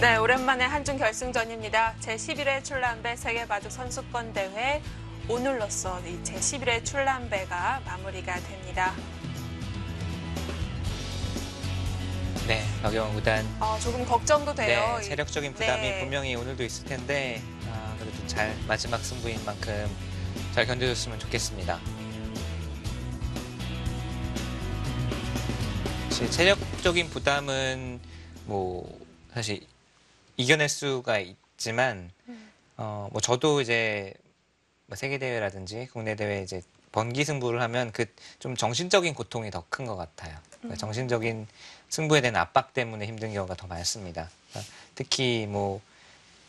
네, 오랜만에 한중 결승전입니다. 제11회 출란배 세계바둑 선수권 대회 오늘로써 이 제11회 출란배가 마무리가 됩니다. 네, 박영원 구단. 조금 걱정도 돼요. 네, 체력적인 부담이 분명히 오늘도 있을 텐데 그래도 잘 마지막 승부인 만큼 잘 견뎌줬으면 좋겠습니다. 사실 체력적인 부담은 뭐 사실 이겨낼 수가 있지만 뭐 저도 이제 뭐 세계 대회라든지 국내 대회 이제 번기 승부를 하면 그 좀 정신적인 고통이 더 큰 것 같아요. 그러니까 정신적인 승부에 대한 압박 때문에 힘든 경우가 더 많습니다. 그러니까 특히 뭐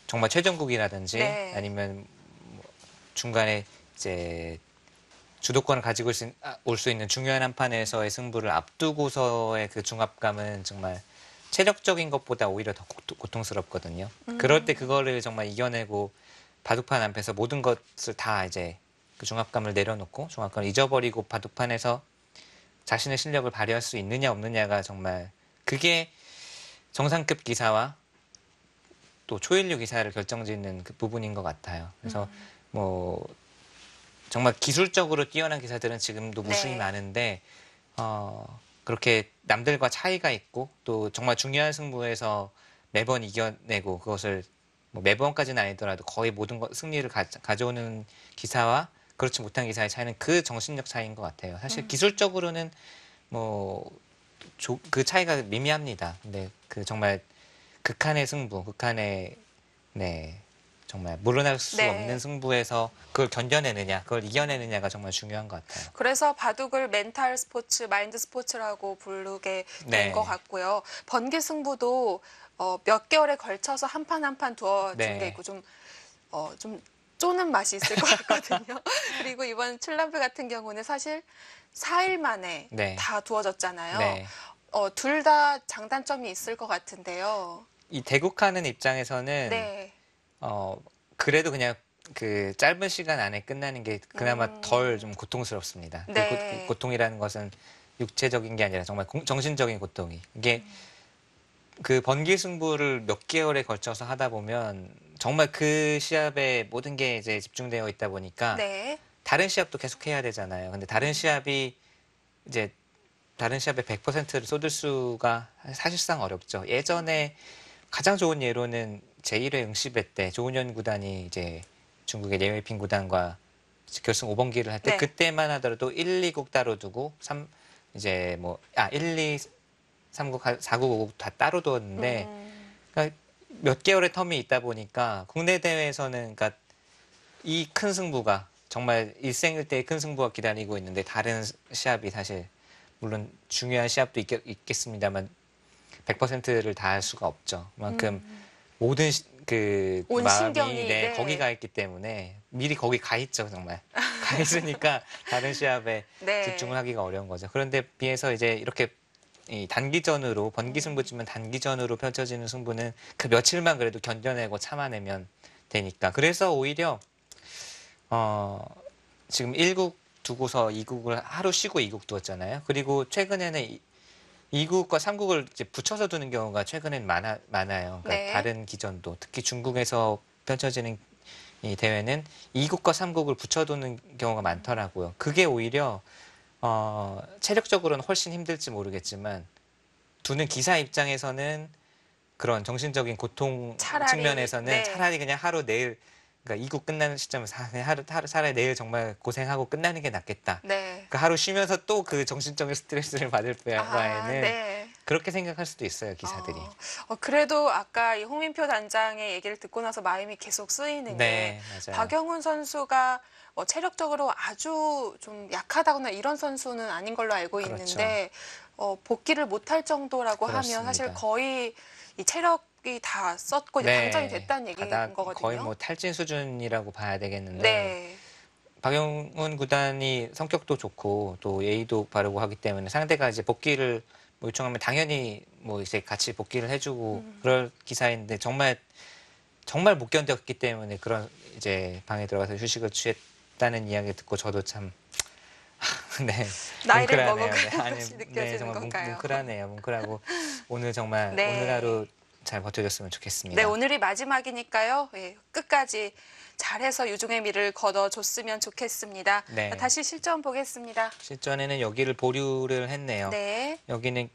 정말 최종국이라든지 아니면 뭐 중간에 이제 주도권을 가지고 올 수 있는 중요한 한 판에서의 승부를 앞두고서의 그 중압감은 정말 체력적인 것보다 오히려 더 고통스럽거든요. 그럴 때 그거를 정말 이겨내고 바둑판 앞에서 모든 것을 다 이제 그 중압감을 내려놓고 중압감을 잊어버리고 바둑판에서 자신의 실력을 발휘할 수 있느냐 없느냐가 정말 그게 정상급 기사와 또 초일류 기사를 결정짓는 그 부분인 것 같아요. 그래서 뭐 정말 기술적으로 뛰어난 기사들은 지금도 무수히 많은데 그렇게 남들과 차이가 있고 또 정말 중요한 승부에서 매번 이겨내고 그것을 뭐 매번까지는 아니더라도 거의 모든 승리를 가져오는 기사와 그렇지 못한 기사의 차이는 그 정신력 차이인 것 같아요. 사실 기술적으로는 뭐 그 차이가 미미합니다. 근데 그 정말 극한의 승부, 극한의 정말 물러날 수 없는 승부에서 그걸 견뎌내느냐, 그걸 이겨내느냐가 정말 중요한 것 같아요. 그래서 바둑을 멘탈 스포츠, 마인드 스포츠라고 부르게 된 것 같고요. 번개 승부도 몇 개월에 걸쳐서 한 판 한 판 두어진 게 있고 좀 쪼는 맛이 있을 것 같거든요. 그리고 이번 출란배 같은 경우는 사실 4일 만에 다 두어졌잖아요. 둘 다 장단점이 있을 것 같은데요. 이 대국하는 입장에서는 그래도 그냥 그 짧은 시간 안에 끝나는 게 그나마 덜 좀 고통스럽습니다. 그 고통이라는 것은 육체적인 게 아니라 정말 정신적인 고통이. 이게 그 번기 승부를 몇 개월에 걸쳐서 하다 보면 정말 그 시합에 모든 게 이제 집중되어 있다 보니까 다른 시합도 계속 해야 되잖아요. 근데 다른 시합이 이제 다른 시합에 100%를 쏟을 수가 사실상 어렵죠. 예전에 가장 좋은 예로는 제1회 응시배 때 조은현 구단이 이제 중국의 례웨이핑 구단과 결승 5번기를 할 때 그때만 하더라도 1, 2국 따로 두고 1, 2, 3국, 4국, 5국 다 따로 두었는데 그러니까 몇 개월의 텀이 있다 보니까 국내 대회에서는 그러니까 이 큰 승부가 정말 일생일대의 큰 승부가 기다리고 있는데 다른 시합이 사실 물론 중요한 시합도 있겠습니다만 100%를 다 할 수가 없죠. 그만큼 모든 그 마음이 거기 가 있기 때문에 미리 거기 가 있죠, 정말. 가 있으니까 다른 시합에 집중을 하기가 어려운 거죠. 그런데 비해서 이제 이렇게 이 단기전으로 번기 승부지만 단기전으로 펼쳐지는 승부는 그 며칠만 그래도 견뎌내고 참아내면 되니까. 그래서 오히려 지금 1국 두고서 2국을 하루 쉬고 2국 두었잖아요. 그리고 최근에는 2국과 3국을 이제 붙여서 두는 경우가 최근엔 많아요. 그러니까 다른 기전도 특히 중국에서 펼쳐지는 이 대회는 2국과 3국을 붙여두는 경우가 많더라고요. 그게 오히려 체력적으로는 훨씬 힘들지 모르겠지만 두는 기사 입장에서는 그런 정신적인 고통 측면에서는 차라리 그냥 하루 내일 그러니까 2국 끝나는 시점에서 그냥 하루 차라리 내일 정말 고생하고 끝나는 게 낫겠다. 그러니까 하루 쉬면서 또 그 정신적인 스트레스를 받을 바에는 그렇게 생각할 수도 있어요, 기사들이. 그래도 아까 이 홍민표 단장의 얘기를 듣고 나서 마음이 계속 쓰이는 게 박영훈 선수가 체력적으로 아주 좀 약하다거나 이런 선수는 아닌 걸로 알고 있는데 복귀를 못할 정도라고 하면 사실 거의 이 체력이 다 썼고 이제 당장이 됐다는 얘기인 거거든요. 거의 뭐 탈진 수준이라고 봐야 되겠는데 박영훈 구단이 성격도 좋고 또 예의도 바르고 하기 때문에 상대가 이제 복귀를 뭐 요청하면 당연히 뭐 이제 같이 복귀를 해주고 그럴 기사인데 정말 못 견뎠기 때문에 그런 이제 방에 들어가서 휴식을 취했다는 이야기 듣고 저도 참 나이를 먹어가는 것이 느껴지는 정말 건가요? 뭉클하네요. 뭉클하고 오늘 정말 오늘 하루 잘 버텨줬으면 좋겠습니다. 네, 오늘이 마지막이니까요. 예, 끝까지 잘해서 유종의 미를 거둬줬으면 좋겠습니다. 네. 다시 실전 보겠습니다. 실전에는 여기를 보류를 했네요. 네. 여기는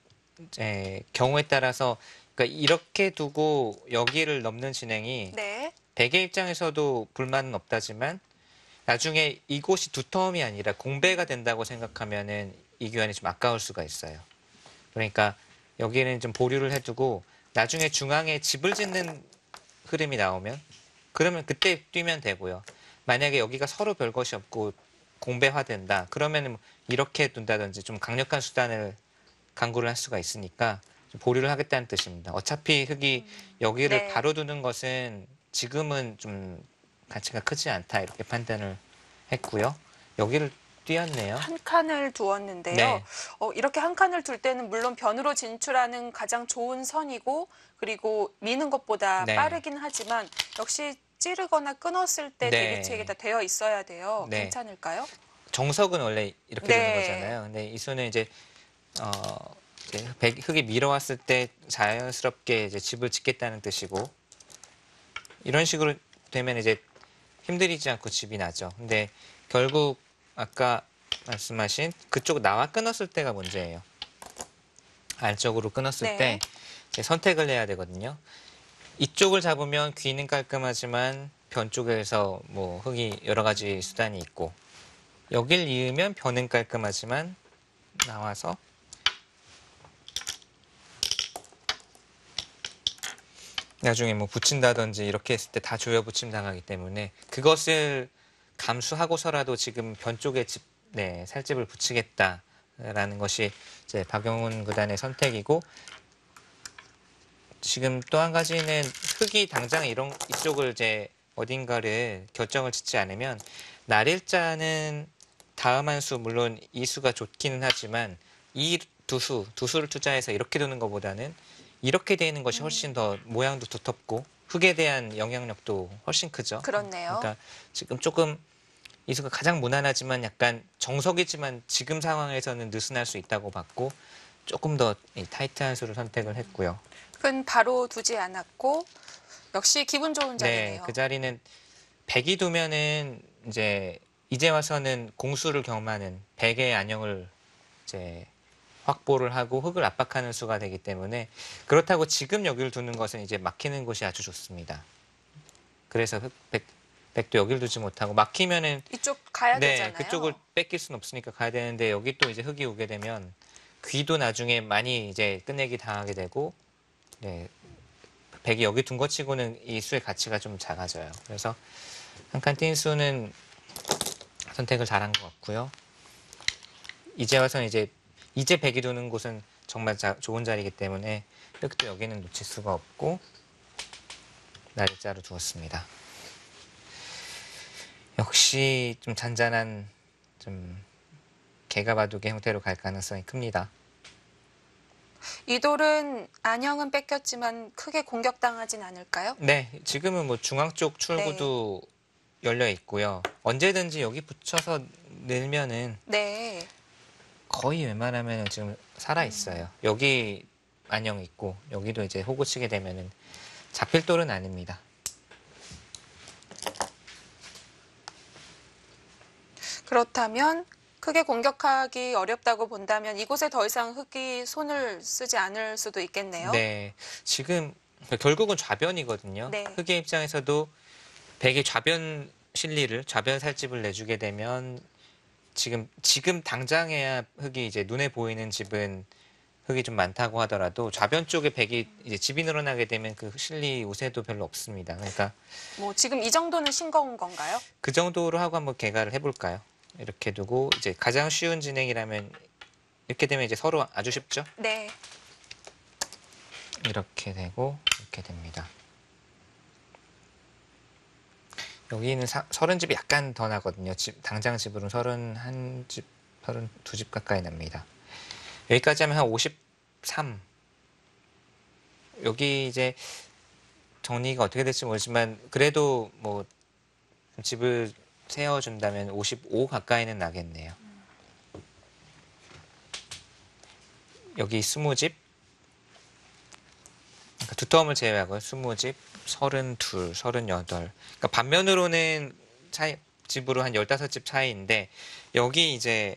이제 경우에 따라서 그러니까 이렇게 두고 여기를 넘는 진행이 네. 백의 입장에서도 불만은 없다지만 나중에 이곳이 두터움이 아니라 공배가 된다고 생각하면은 이 교환이 좀 아까울 수가 있어요. 그러니까 여기는 좀 보류를 해두고 나중에 중앙에 집을 짓는 흐름이 나오면 그러면 그때 뛰면 되고요. 만약에 여기가 서로 별 것이 없고 공배화된다. 그러면 이렇게 둔다든지 좀 강력한 수단을 강구를 할 수가 있으니까 좀 보류를 하겠다는 뜻입니다. 어차피 흙이 여기를 네. 바로 두는 것은 지금은 좀 가치가 크지 않다 이렇게 판단을 했고요. 여기를 뛰었네요. 한 칸을 두었는데요. 네. 이렇게 한 칸을 둘 때는 물론 변으로 진출하는 가장 좋은 선이고 그리고 미는 것보다 네. 빠르긴 하지만 역시 찌르거나 끊었을 때 네. 대비책이 다 되어 있어야 돼요. 네. 괜찮을까요? 정석은 원래 이렇게 네. 되는 거잖아요. 근데 이수는 이제 흙이 밀어왔을 때 자연스럽게 이제 집을 짓겠다는 뜻이고 이런 식으로 되면 이제 힘들이지 않고 집이 나죠. 근데 결국 아까 말씀하신 그쪽 나와 끊었을 때가 문제예요. 안쪽으로 끊었을 네. 때 이제 선택을 해야 되거든요. 이쪽을 잡으면 귀는 깔끔하지만 변 쪽에서 뭐 흙이 여러 가지 수단이 있고 여길 이으면 변은 깔끔하지만 나와서 나중에 뭐 붙인다든지 이렇게 했을 때 다 조여 붙임 당하기 때문에 그것을 감수하고서라도 지금 변 쪽에 살집을 붙이겠다라는 것이 이제 박영훈 구단의 선택이고 지금 또 한 가지는 흙이 당장 이쪽을 이제 어딘가를 결정을 짓지 않으면 날일자는 다음 한 수 물론 이 수가 좋기는 하지만 이 두 수를 투자해서 이렇게 두는 것보다는 이렇게 되는 것이 훨씬 더 모양도 두텁고 흙에 대한 영향력도 훨씬 크죠. 그렇네요. 그러니까 지금 조금 이 수가 가장 무난하지만 약간 정석이지만 지금 상황에서는 느슨할 수 있다고 봤고 조금 더 타이트한 수를 선택을 했고요. 흙은 바로 두지 않았고 역시 기분 좋은 자리네요. 네, 그 자리는 100이 두면은 이제 와서는 공수를 경험하는 100의 안형을 이제 확보를 하고 흙을 압박하는 수가 되기 때문에 그렇다고 지금 여기를 두는 것은 이제 막히는 곳이 아주 좋습니다. 그래서 100도 여기를 두지 못하고 막히면은 이쪽 가야 되잖아요. 그쪽을 뺏길 수는 없으니까 가야 되는데 여기 또 이제 흙이 오게 되면 귀도 나중에 많이 이제 끝내기 당하게 되고 네, 100이 여기 둔 것 치고는 이 수의 가치가 좀 작아져요. 그래서 한 칸 뛴 수는 선택을 잘한 것 같고요. 이제 와서는 이제 100이 두는 곳은 정말 좋은 자리이기 때문에 흙도 여기는 놓칠 수가 없고 날짜로 두었습니다. 역시 좀 잔잔한 좀 개가 바둑의 형태로 갈 가능성이 큽니다. 이 돌은 안형은 뺏겼지만 크게 공격당하진 않을까요? 네, 지금은 뭐 중앙 쪽 출구도 열려 있고요. 언제든지 여기 붙여서 늘면은 네. 거의 웬만하면 지금 살아 있어요. 여기 안녕 있고 여기도 이제 호구 치게 되면은 잡힐 돌은 아닙니다. 그렇다면 크게 공격하기 어렵다고 본다면 이곳에 더 이상 흙이 손을 쓰지 않을 수도 있겠네요. 네, 지금 결국은 좌변이거든요. 네. 흙의 입장에서도 백의 좌변 실리를 좌변 살집을 내주게 되면 지금 당장에야 흙이 이제 눈에 보이는 집은 흙이 좀 많다고 하더라도 좌변 쪽에 백이 이제 집이 늘어나게 되면 그 실리 우세도 별로 없습니다. 그러니까 뭐 지금 이 정도는 싱거운 건가요? 그 정도로 하고 한번 개가를 해볼까요? 이렇게 두고 이제 가장 쉬운 진행이라면 이렇게 되면 이제 서로 아주 쉽죠? 네. 이렇게 되고 이렇게 됩니다. 여기는 30집이 약간 더 나거든요. 당장 집으로는 31집, 32집 가까이 납니다. 여기까지 하면 한 53. 여기 이제 정리가 어떻게 될지 모르지만 그래도 뭐 집을 세워준다면 55 가까이는 나겠네요. 여기 20집. 그러니까 두터움을 제외하고 20집, 32, 38. 그러니까 반면으로는 집으로 한 15집 차이인데 여기 이제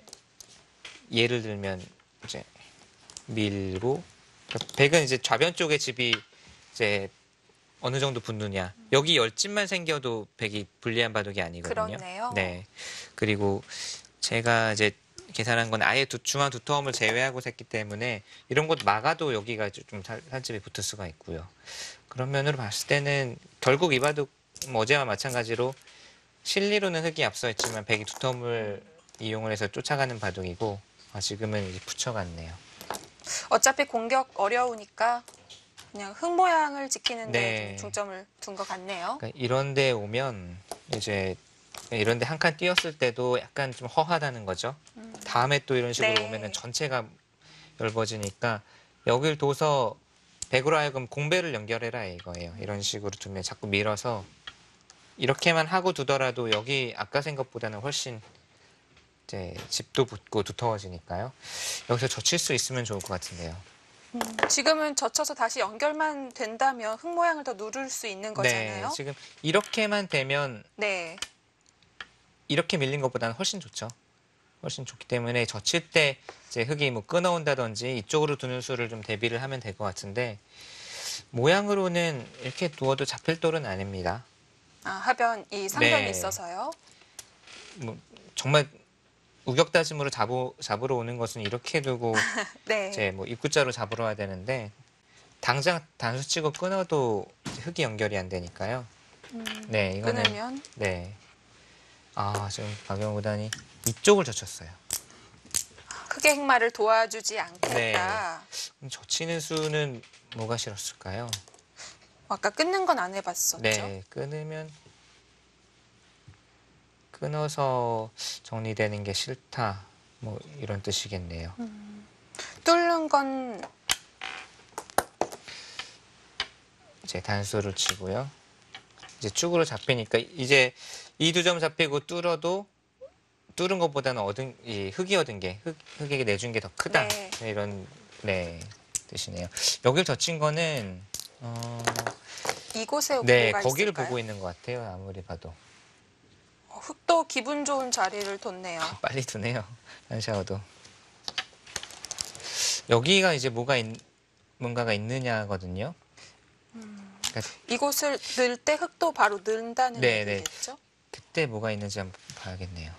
예를 들면 이제 밀고 그러니까 100은 이제 좌변 쪽에 집이 이제 어느 정도 붙느냐. 여기 10집만 생겨도 100이 불리한 바둑이 아니거든요. 그렇네요. 네. 그리고 제가 이제 계산한 건 아예 중앙 두터움을 제외하고 샜기 때문에 이런 것 막아도 여기가 좀 살집이 붙을 수가 있고요. 그런 면으로 봤을 때는 결국 이 바둑 어제와 마찬가지로 실리로는 흙이 앞서 있지만 100이 두터움을 이용을 해서 쫓아가는 바둑이고 지금은 이제 붙여갔네요. 어차피 공격 어려우니까 그냥 흙 모양을 지키는 데 네. 좀 중점을 둔 것 같네요. 그러니까 이런 데 오면 이제 이런 데 한 칸 띄었을 때도 약간 좀 허하다는 거죠. 다음에 또 이런 식으로 네. 오면은 전체가 넓어지니까 여길 둬서 100으로 하여금 공배를 연결해라 이거예요. 이런 식으로 두면 자꾸 밀어서 이렇게만 하고 두더라도 여기 아까 생각보다는 훨씬 이제 집도 붙고 두터워지니까요. 여기서 젖힐 수 있으면 좋을 것 같은데요. 지금은 젖혀서 다시 연결만 된다면 흙 모양을 더 누를 수 있는 거잖아요. 네, 지금 이렇게만 되면 네. 이렇게 밀린 것보다는 훨씬 좋죠. 훨씬 좋기 때문에 젖힐 때 이제 흙이 뭐 끊어온다든지 이쪽으로 두는 수를 좀 대비를 하면 될 것 같은데 모양으로는 이렇게 두어도 잡힐 돌은 아닙니다. 하변이 상변이 네. 있어서요. 뭐 정말 우격다짐으로 잡으러 오는 것은 이렇게 두고 네. 이제 뭐 입구자로 잡으러 와야 되는데 당장 단수 치고 끊어도 흙이 연결이 안 되니까요. 네, 이거는 끊으면 네. 지금 박영호 구단이 이쪽을 젖혔어요. 크게 흑마를 도와주지 않겠다. 젖히는 수는 뭐가 싫었을까요? 아까 끊는 건 안 해봤었죠. 네, 끊어서 정리되는 게 싫다. 뭐 이런 뜻이겠네요. 뚫는 건 이제 단수를 치고요. 이제 축으로 잡히니까 이제 이 두 점 잡히고 뚫은 것보다는 흙이 얻은 게 흙에게 내준 게 더 크다. 네. 이런 뜻이네요. 여길 젖힌 거는 이곳에 네, 뭐가 거기를 있을까요? 보고 있는 것 같아요. 아무리 봐도 흙도 기분 좋은 자리를 뒀네요. 빨리 두네요. 한샤워도 여기가 이제 뭔가가 있느냐거든요. 그러니까 이곳을 넣을 때 흙도 바로 넣는다는 네, 네. 얘기겠죠? 그때 뭐가 있는지 한번 봐야겠네요.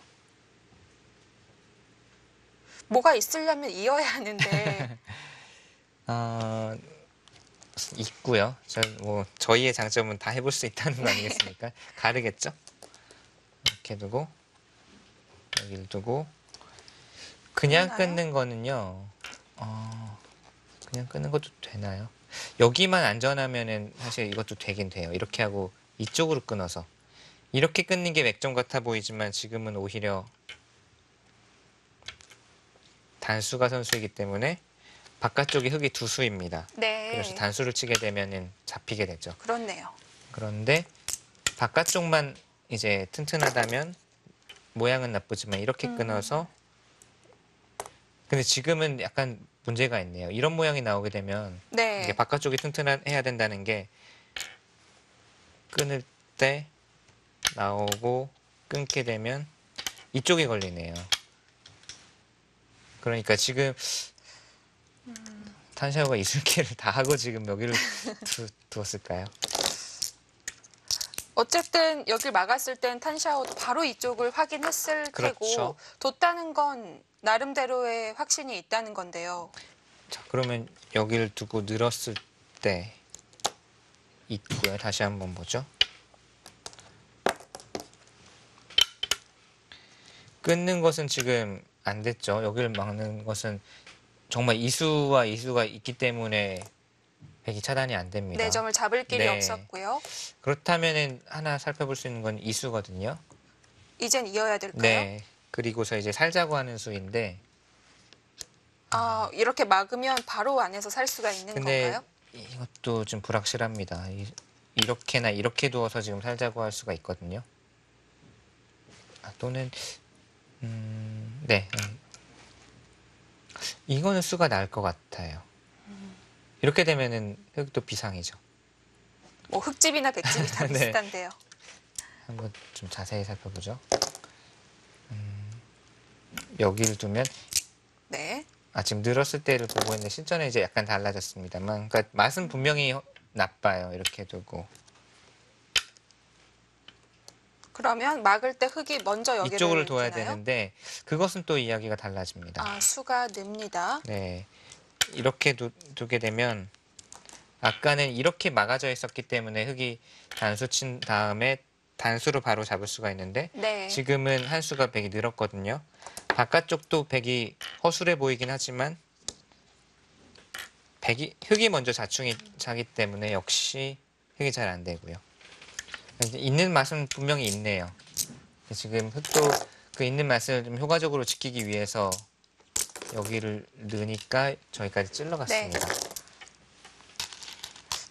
뭐가 있으려면 이어야 하는데 있고요. 저희의 장점은 다 해볼 수 있다는 거 아니겠습니까? 가르겠죠? 이렇게 두고 여기를 두고 그냥 되나요? 끊는 거는요. 그냥 끊는 것도 되나요? 여기만 안전하면은 사실 이것도 되긴 돼요. 이렇게 하고 이쪽으로 끊어서 이렇게 끊는 게 맥점 같아 보이지만 지금은 오히려 단수가 선수이기 때문에 바깥쪽이 흙이 두 수입니다. 네. 그래서 단수를 치게 되면은 잡히게 되죠. 그렇네요. 그런데 바깥쪽만 이제 튼튼하다면 모양은 나쁘지만 이렇게 끊어서 근데 지금은 약간 문제가 있네요. 이런 모양이 나오게 되면 네. 이게 바깥쪽이 튼튼해야 된다는 게 끊을 때 나오고 끊게 되면 이쪽에 걸리네요. 그러니까 지금 탄샤오가 이슬기를 다 하고 지금 여기를 두었을까요? 어쨌든 여길 막았을 땐 탄샤오도 바로 이쪽을 확인했을 그렇죠. 테고 뒀다는 건 나름대로의 확신이 있다는 건데요. 자, 그러면 여기를 두고 늘었을 때 있고요. 다시 한번 보죠. 끊는 것은 지금 안 됐죠. 여기를 막는 것은 정말 이수와 이수가 있기 때문에 백이 차단이 안 됩니다. 네 점을 잡을 길이 네. 없었고요. 그렇다면 하나 살펴볼 수 있는 건 이수거든요. 이젠 이어야 될까요? 네. 그리고서 이제 살자고 하는 수인데 이렇게 막으면 바로 안에서 살 수가 있는 근데 건가요? 이것도 좀 불확실합니다. 이렇게나 이렇게 두어서 지금 살자고 할 수가 있거든요. 또는 네. 이거는 수가 나을 것 같아요. 이렇게 되면은 흙도 비상이죠. 뭐 흙집이나 백집이 다 네. 비슷한데요. 한번 좀 자세히 살펴보죠. 여기를 두면 네. 지금 늘었을 때를 보고 있는데 실전에 이제 약간 달라졌습니다만, 그러니까 맛은 분명히 나빠요. 이렇게 두고 그러면 막을 때 흙이 먼저 여기를 이쪽을 둬야 드나요? 되는데 그것은 또 이야기가 달라집니다. 수가 늡니다. 네, 이렇게 두게 되면 아까는 이렇게 막아져 있었기 때문에 흙이 단수 친 다음에 단수로 바로 잡을 수가 있는데 네. 지금은 한 수가 백이 늘었거든요. 바깥쪽도 백이 허술해 보이긴 하지만 흙이 먼저 자충이 차기 때문에 역시 흙이 잘 안 되고요. 있는 맛은 분명히 있네요. 지금 흙도 그 있는 맛을 좀 효과적으로 지키기 위해서 여기를 넣으니까 저기까지 찔러갔습니다.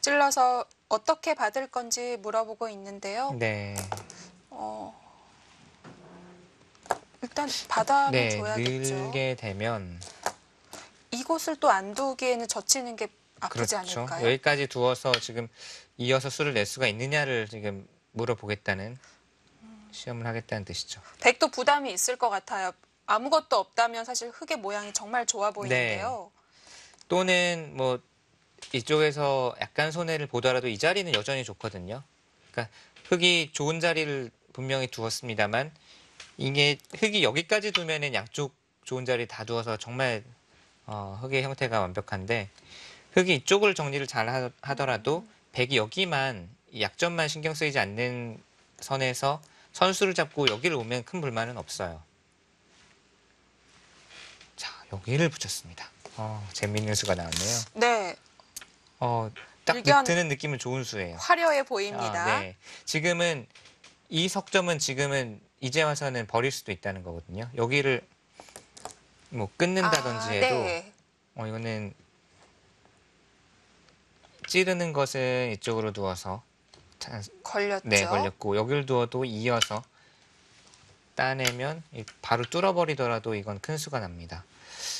찔러서 어떻게 받을 건지 물어보고 있는데요. 네. 일단 받아는 네, 줘야겠죠. 늘게 되면 이곳을 또 안 두기에는 젖히는 게 아프지 그렇죠. 않을까요? 여기까지 두어서 지금 이어서 수를 낼 수가 있느냐를 지금 물어보겠다는 시험을 하겠다는 뜻이죠. 백도 부담이 있을 것 같아요. 아무것도 없다면 사실 흙의 모양이 정말 좋아 보이는데요. 또는 뭐 이쪽에서 약간 손해를 보더라도 이 자리는 여전히 좋거든요. 그러니까 흙이 좋은 자리를 분명히 두었습니다만 이게 흙이 여기까지 두면은 양쪽 좋은 자리 다 두어서 정말 흙의 형태가 완벽한데 흙이 이쪽을 정리를 잘 하더라도 백이 여기만 약점만 신경 쓰이지 않는 선에서 선수를 잡고 여기를 오면 큰 불만은 없어요. 자, 여기를 붙였습니다. 재미있는 수가 나왔네요. 네, 딱 일견 드는 느낌은 좋은 수예요. 화려해 보입니다. 네. 지금은 이 석점은 지금은 이제 와서는 버릴 수도 있다는 거거든요. 여기를 뭐 끊는다든지 해도 네. 이거는 찌르는 것은 이쪽으로 두어서 걸렸죠. 네, 걸렸고 여기를 두어도 이어서 따내면 바로 뚫어버리더라도 이건 큰 수가 납니다.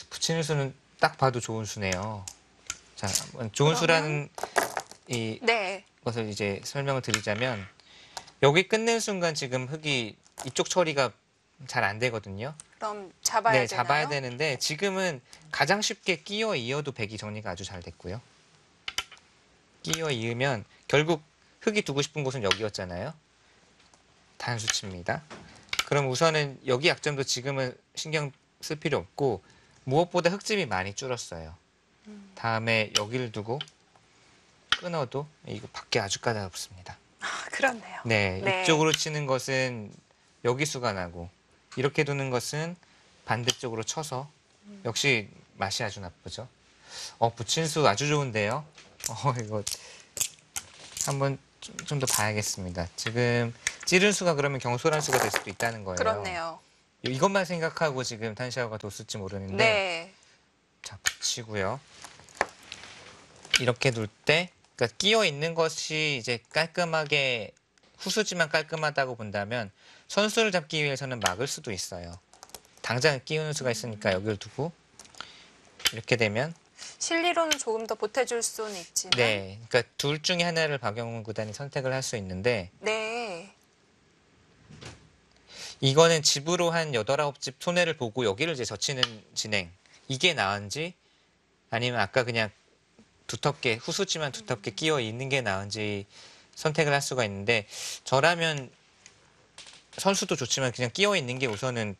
붙이는 수는 딱 봐도 좋은 수네요. 자, 좋은 수라는 이 네. 것을 이제 설명을 드리자면 여기 끝낸 순간 지금 흙이 이쪽 처리가 잘 안 되거든요. 그럼 잡아야 되나요? 잡아야 되는데 지금은 가장 쉽게 끼워 이어도 백이 정리가 아주 잘 됐고요. 끼워 이으면 결국 흙이 두고 싶은 곳은 여기였잖아요. 단수치입니다. 그럼 우선은 여기 약점도 지금은 신경 쓸 필요 없고 무엇보다 흙집이 많이 줄었어요. 다음에 여기를 두고 끊어도 이거 밖에 아주 까다롭습니다. 그렇네요. 네, 네. 이쪽으로 치는 것은 여기 수가 나고 이렇게 두는 것은 반대쪽으로 쳐서 역시 맛이 아주 나쁘죠. 붙인 수 아주 좋은데요. 이거 한번 좀 더 봐야겠습니다. 지금 찌른 수가 그러면 경솔한 수가 될 수도 있다는 거예요. 그렇네요. 이것만 생각하고 지금 탄샤오가 뒀을지 모르는데 네. 자, 붙이고요. 이렇게 둘 때 그러니까 끼어 있는 것이 이제 깔끔하게 후수지만 깔끔하다고 본다면 선수를 잡기 위해서는 막을 수도 있어요. 당장 끼우는 수가 있으니까 여기를 두고 이렇게 되면 실리로는 조금 더 보태줄 수는 있지만 네, 그러니까 둘 중에 하나를 박영훈 구단이 선택을 할 수 있는데 네. 이거는 집으로 한 8, 9집 손해를 보고 여기를 이제 젖히는 진행 이게 나은지 아니면 아까 그냥 두텁게 후수지만 두텁게 끼워 있는 게 나은지 선택을 할 수가 있는데 저라면 선수도 좋지만 그냥 끼워 있는 게 우선은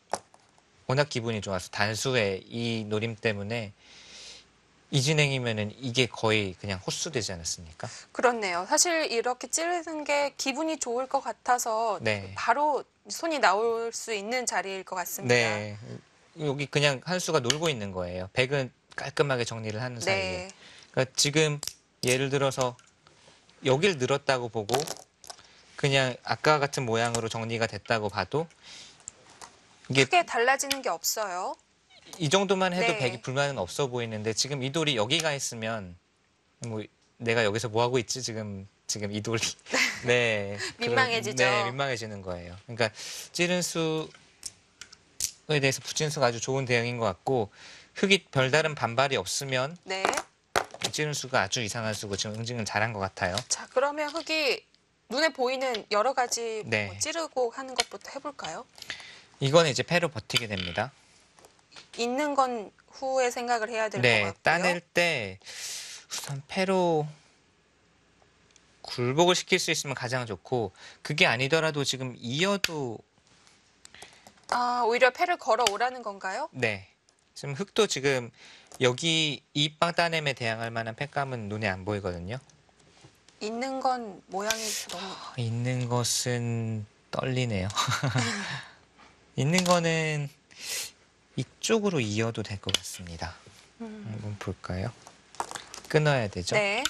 워낙 기분이 좋아서 단수의 이 노림 때문에 이 진행이면은 이게 거의 그냥 헛수되지 않았습니까? 그렇네요. 사실 이렇게 찌르는 게 기분이 좋을 것 같아서 네. 바로 손이 나올 수 있는 자리일 것 같습니다. 네. 여기 그냥 한 수가 놀고 있는 거예요. 백은 깔끔하게 정리를 하는 사이에. 네. 그러니까 지금 예를 들어서 여길 늘었다고 보고 그냥 아까 같은 모양으로 정리가 됐다고 봐도 이게 크게 달라지는 게 없어요. 이 정도만 해도 네. 백이 불만은 없어 보이는데 지금 이 돌이 여기가 있으면 뭐 내가 여기서 뭐 하고 있지 지금 이 돌이 네 민망해지죠. 네 민망해지는 거예요. 그러니까 찌른 수에 대해서 붙인 수가 아주 좋은 대응인 것 같고 흙이 별다른 반발이 없으면 네. 찌른 수가 아주 이상한 수고 지금 응징을 잘한 것 같아요. 자, 그러면 흙이 눈에 보이는 여러 가지 네. 뭐 찌르고 하는 것부터 해볼까요? 이거는 이제 패로 버티게 됩니다. 있는 건 후에 생각을 해야 될 것 네, 같고요. 따낼 때 우선 패로 굴복을 시킬 수 있으면 가장 좋고 그게 아니더라도 지금 이어도 아, 오히려 패를 걸어 오라는 건가요? 네. 지금 흙도 지금 여기 이 빵 따냄에 대항할 만한 팩감은 눈에 안 보이거든요. 있는 건 모양이 너무 있는 것은 떨리네요. 있는 거는 이쪽으로 이어도 될 것 같습니다. 한번 볼까요? 끊어야 되죠? 네.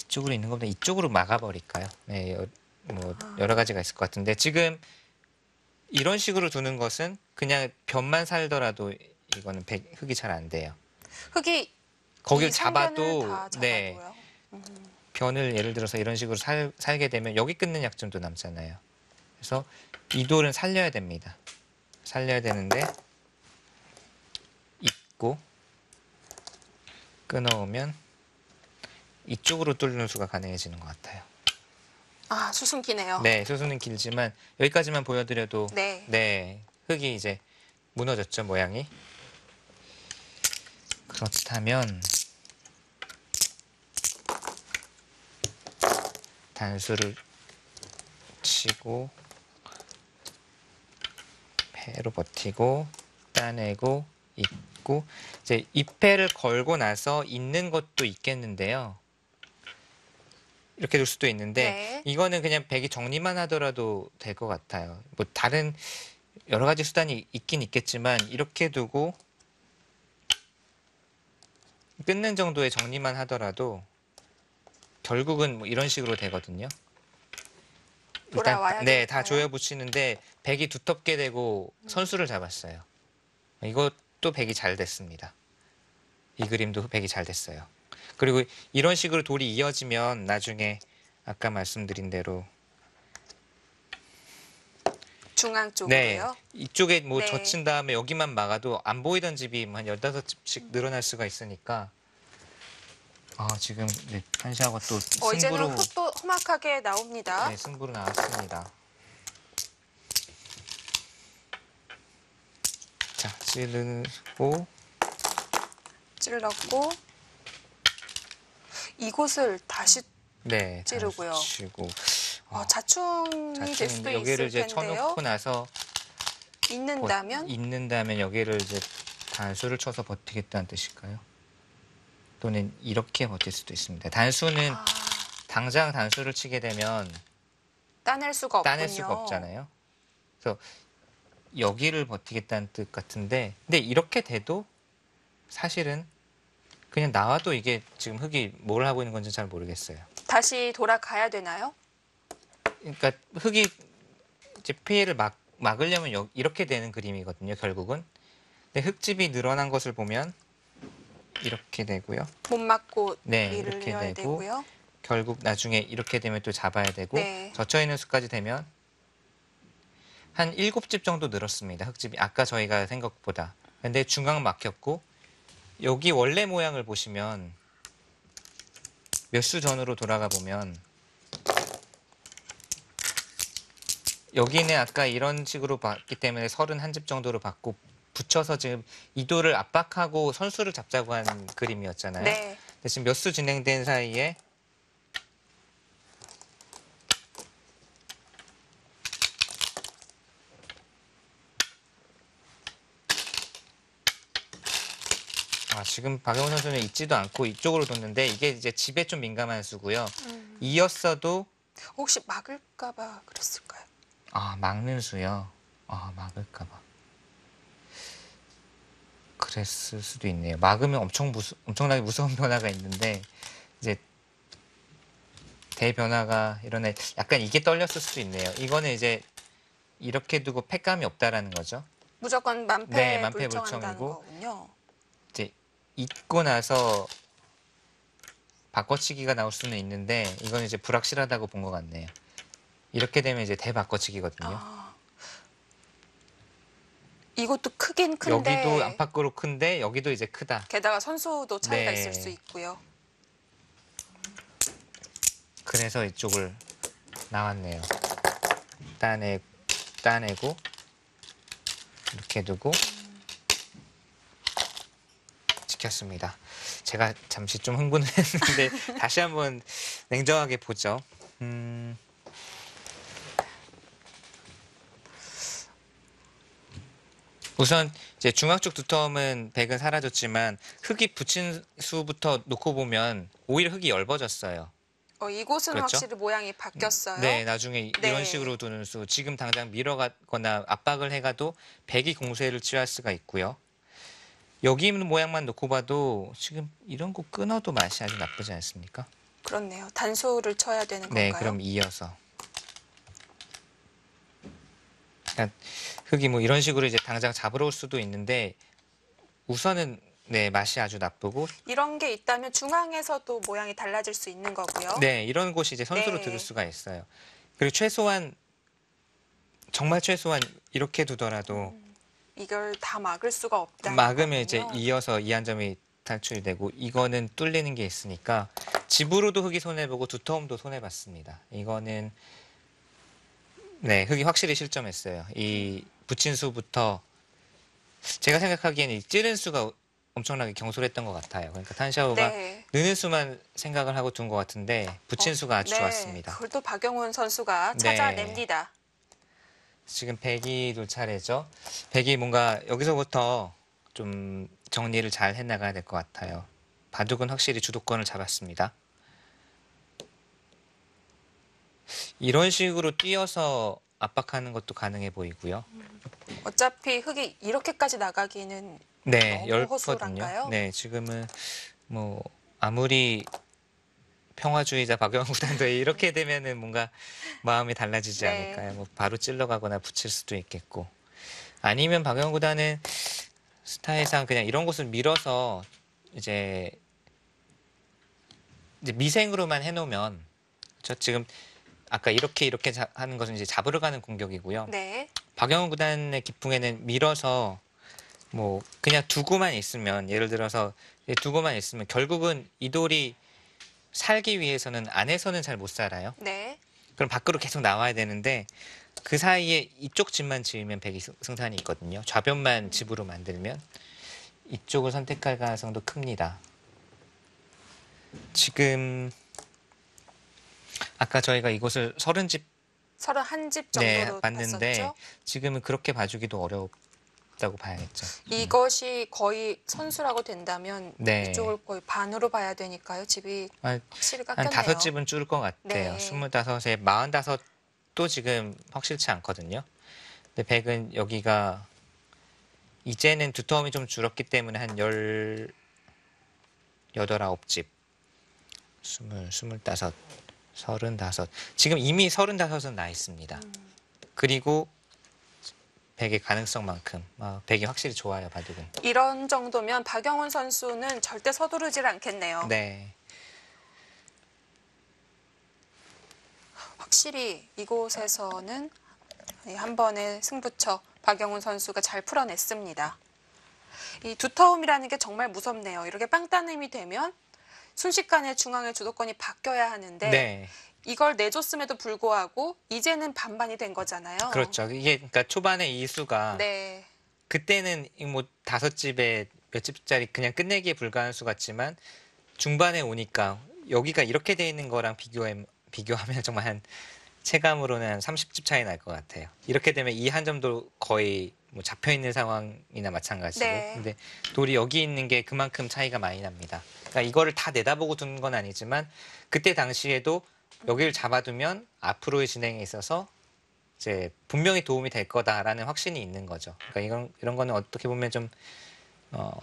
이쪽으로 있는 것보다 이쪽으로 막아버릴까요? 네, 뭐 여러 가지가 있을 것 같은데 지금 이런 식으로 두는 것은 그냥 변만 살더라도 이거는 흙이 잘 안 돼요. 흙이 거길 이 상변을 잡아도 다 네, 잡아도요? 변을 예를 들어서 이런 식으로 살게 되면 여기 끊는 약점도 남잖아요. 그래서 이 돌은 살려야 됩니다. 살려야 되는데 있고 끊어오면 이쪽으로 뚫는 수가 가능해지는 것 같아요. 아, 수순기네요. 네, 수수는 길지만 여기까지만 보여드려도 네. 네, 흙이 이제 무너졌죠, 모양이. 그렇다면 단수를 치고 패로 버티고 따내고 있고 이제 이 패를 걸고 나서 있는 것도 있겠는데요. 이렇게 둘 수도 있는데 네. 이거는 그냥 백이 정리만 하더라도 될 것 같아요. 뭐 다른 여러 가지 수단이 있긴 있겠지만 이렇게 두고 끊는 정도의 정리만 하더라도 결국은 뭐 이런 식으로 되거든요. 돌아와야 네, 다 될까요? 조여 붙이는데 백이 두텁게 되고 선수를 잡았어요. 이것도 백이 잘 됐습니다. 이 그림도 백이 잘 됐어요. 그리고 이런 식으로 돌이 이어지면 나중에 아까 말씀드린 대로 중앙 네, 쪽으로요. 이쪽에 뭐 네. 젖힌 다음에 여기만 막아도 안 보이던 집이 한 15집씩 늘어날 수가 있으니까 지금 네, 한시하고 또 이제는 승부로 흙도 험악하게 나옵니다. 네, 승부로 나왔습니다. 자, 찌르고 찔렀고 이곳을 다시 네, 찌르고요. 치고 자충이 될 수도 여기를 있을 이제 텐데요. 쳐놓고 나서 있는다면 여기를 이제 단수를 쳐서 버티겠다는 뜻일까요? 또는 이렇게 버틸 수도 있습니다. 단수는 당장 단수를 치게 되면 따낼 수가 없군요. 따낼 수가 없잖아요. 그래서 여기를 버티겠다는 뜻 같은데 근데 이렇게 돼도 사실은 그냥 나와도 이게 지금 흙이 뭘 하고 있는 건지 잘 모르겠어요. 다시 돌아가야 되나요? 그러니까 흙이 이제 피해를 막으려면 이렇게 되는 그림이거든요, 결국은. 근데 흙집이 늘어난 것을 보면 이렇게 되고요. 못 맞고 네, 위를 이렇게 내야 되고 되고요. 결국 나중에 이렇게 되면 또 잡아야 되고 네. 젖혀 있는 수까지 되면 한 7집 정도 늘었습니다. 흙집이 아까 저희가 생각보다. 근데 중앙 막혔고 여기 원래 모양을 보시면 몇 수 전으로 돌아가 보면 여기는 아까 이런 식으로 봤기 때문에 31집 정도로 받고 붙여서 지금 이도를 압박하고 선수를 잡자고 한 그림이었잖아요. 네. 근데 지금 몇 수 진행된 사이에 지금 박영훈 선수는 있지도 않고 이쪽으로 뒀는데 이게 이제 집에 좀 민감한 수고요. 이었어도 혹시 막을까봐 그랬을까요? 막는 수요. 막을까봐. 그랬을 수도 있네요. 막으면 엄청나게 무서운 변화가 있는데 이제 대변화가 일어나 약간 이게 떨렸을 수도 있네요. 이거는 이제 이렇게 두고 팩감이 없다라는 거죠. 무조건 네, 만패 만패불청이고. 불청한다는 거군요. 이제 잊고 나서 바꿔치기가 나올 수는 있는데 이건 이제 불확실하다고 본 것 같네요. 이렇게 되면 이제 대바꿔치기거든요. 이것도 크긴 큰데 여기도 안팎으로 큰데 여기도 이제 크다. 게다가 선수도 차이가 네. 있을 수 있고요. 그래서 이쪽을 나왔네요. 따내고 이렇게 두고 지켰습니다. 제가 잠시 좀 흥분을 했는데 다시 한번 냉정하게 보죠. 우선 이제 중앙 쪽 두텀은 백은 사라졌지만 흙이 붙인 수부터 놓고 보면 오히려 흙이 엷어졌어요. 이곳은 그렇죠? 확실히 모양이 바뀌었어요. 네, 나중에 네. 이런 식으로 두는 수, 지금 당장 밀어가거나 압박을 해가도 백이 공세를 취할 수가 있고요. 여기 있는 모양만 놓고 봐도 지금 이런 거 끊어도 맛이 아주 나쁘지 않습니까? 그렇네요. 단수를 쳐야 되는 네, 건가요? 그럼 이어서. 그러니까 흙이 뭐 이런 식으로 이제 당장 잡으러 올 수도 있는데 우선은 네, 맛이 아주 나쁘고 이런 게 있다면 중앙에서도 모양이 달라질 수 있는 거고요. 네, 이런 곳이 이제 선수로 네. 들을 수가 있어요. 그리고 최소한 정말 최소한 이렇게 두더라도 이걸 다 막을 수가 없다. 막으면 이제 이어서 이 한 점이 탈출이 되고 이거는 뚫리는 게 있으니까 집으로도 흙이 손해보고 두터움도 손해봤습니다. 이거는 네, 흙이 확실히 실점했어요. 이 붙인 수부터 제가 생각하기에는 이 찌른 수가 엄청나게 경솔했던 것 같아요. 그러니까 탄샤오가 네. 느는 수만 생각을 하고 둔 것 같은데 붙인 수가 아주 네. 좋았습니다. 그걸 또 박영훈 선수가 네. 찾아냅니다. 지금 백이 둘 차례죠. 백이 뭔가 여기서부터 좀 정리를 잘 해나가야 될 것 같아요. 바둑은 확실히 주도권을 잡았습니다. 이런 식으로 뛰어서 압박하는 것도 가능해 보이고요. 어차피 흙이 이렇게까지 나가기는 네, 너무 열 허술한가요? 거든요. 네, 지금은 뭐 아무리 평화주의자 박영환 구단도 이렇게 되면은 뭔가 마음이 달라지지 네. 않을까요? 뭐 바로 찔러가거나 붙일 수도 있겠고, 아니면 박영환 구단은 스타일상 그냥 이런 곳을 밀어서 이제 미생으로만 해놓으면, 저 지금 아까 이렇게 하는 것은 이제 잡으러 가는 공격이고요. 네. 박영훈 구단의 기풍에는 밀어서 뭐 그냥 두고만 있으면, 예를 들어서 두고만 있으면 결국은 이 돌이 살기 위해서는 안에서는 잘 못 살아요. 네. 그럼 밖으로 계속 나와야 되는데 그 사이에 이쪽 집만 지으면 백이 승산이 있거든요. 좌변만 집으로 만들면 이쪽을 선택할 가능성도 큽니다. 지금 아까 저희가 이곳을 30집 31집 정도로 네, 봤는데 봤었죠. 지금은 그렇게 봐주기도 어렵다고 봐야겠죠. 이것이 거의 선수라고 된다면 네. 이쪽을 거의 반으로 봐야 되니까요. 집이 한 확실히 깎였네요. 5집은 줄을 것 같아요. 네. 25에 45도 지금 확실치 않거든요. 근데 백은 여기가 이제는 두터움이 좀 줄었기 때문에 한 18, 9집, 20, 25, 35. 지금 이미 35은 나 있습니다. 그리고 백의 가능성만큼 백이 확실히 좋아요, 바둑은. 이런 정도면 박영훈 선수는 절대 서두르질 않겠네요. 네. 확실히 이곳에서는 한 번의 승부처 박영훈 선수가 잘 풀어냈습니다. 이 두터움이라는 게 정말 무섭네요. 이렇게 빵따님이 되면 순식간에 중앙의 주도권이 바뀌어야 하는데 네. 이걸 내줬음에도 불구하고 이제는 반반이 된 거잖아요. 그렇죠. 이게 그러니까 초반에 이 수가 네. 그때는 뭐 5집에 몇 집짜리 그냥 끝내기에 불과한 수 같지만 중반에 오니까 여기가 이렇게 돼 있는 거랑 비교하면 정말 한 체감으로는 한 30집 차이 날 것 같아요. 이렇게 되면 이 한 점도 거의 뭐 잡혀 있는 상황이나 마찬가지고. 네. 근데 돌이 여기 있는 게 그만큼 차이가 많이 납니다. 그러니까 이거를 다 내다보고 두는 건 아니지만 그때 당시에도 여기를 잡아두면 앞으로의 진행에 있어서 이제 분명히 도움이 될 거다라는 확신이 있는 거죠. 그러니까 이런 거는 어떻게 보면 좀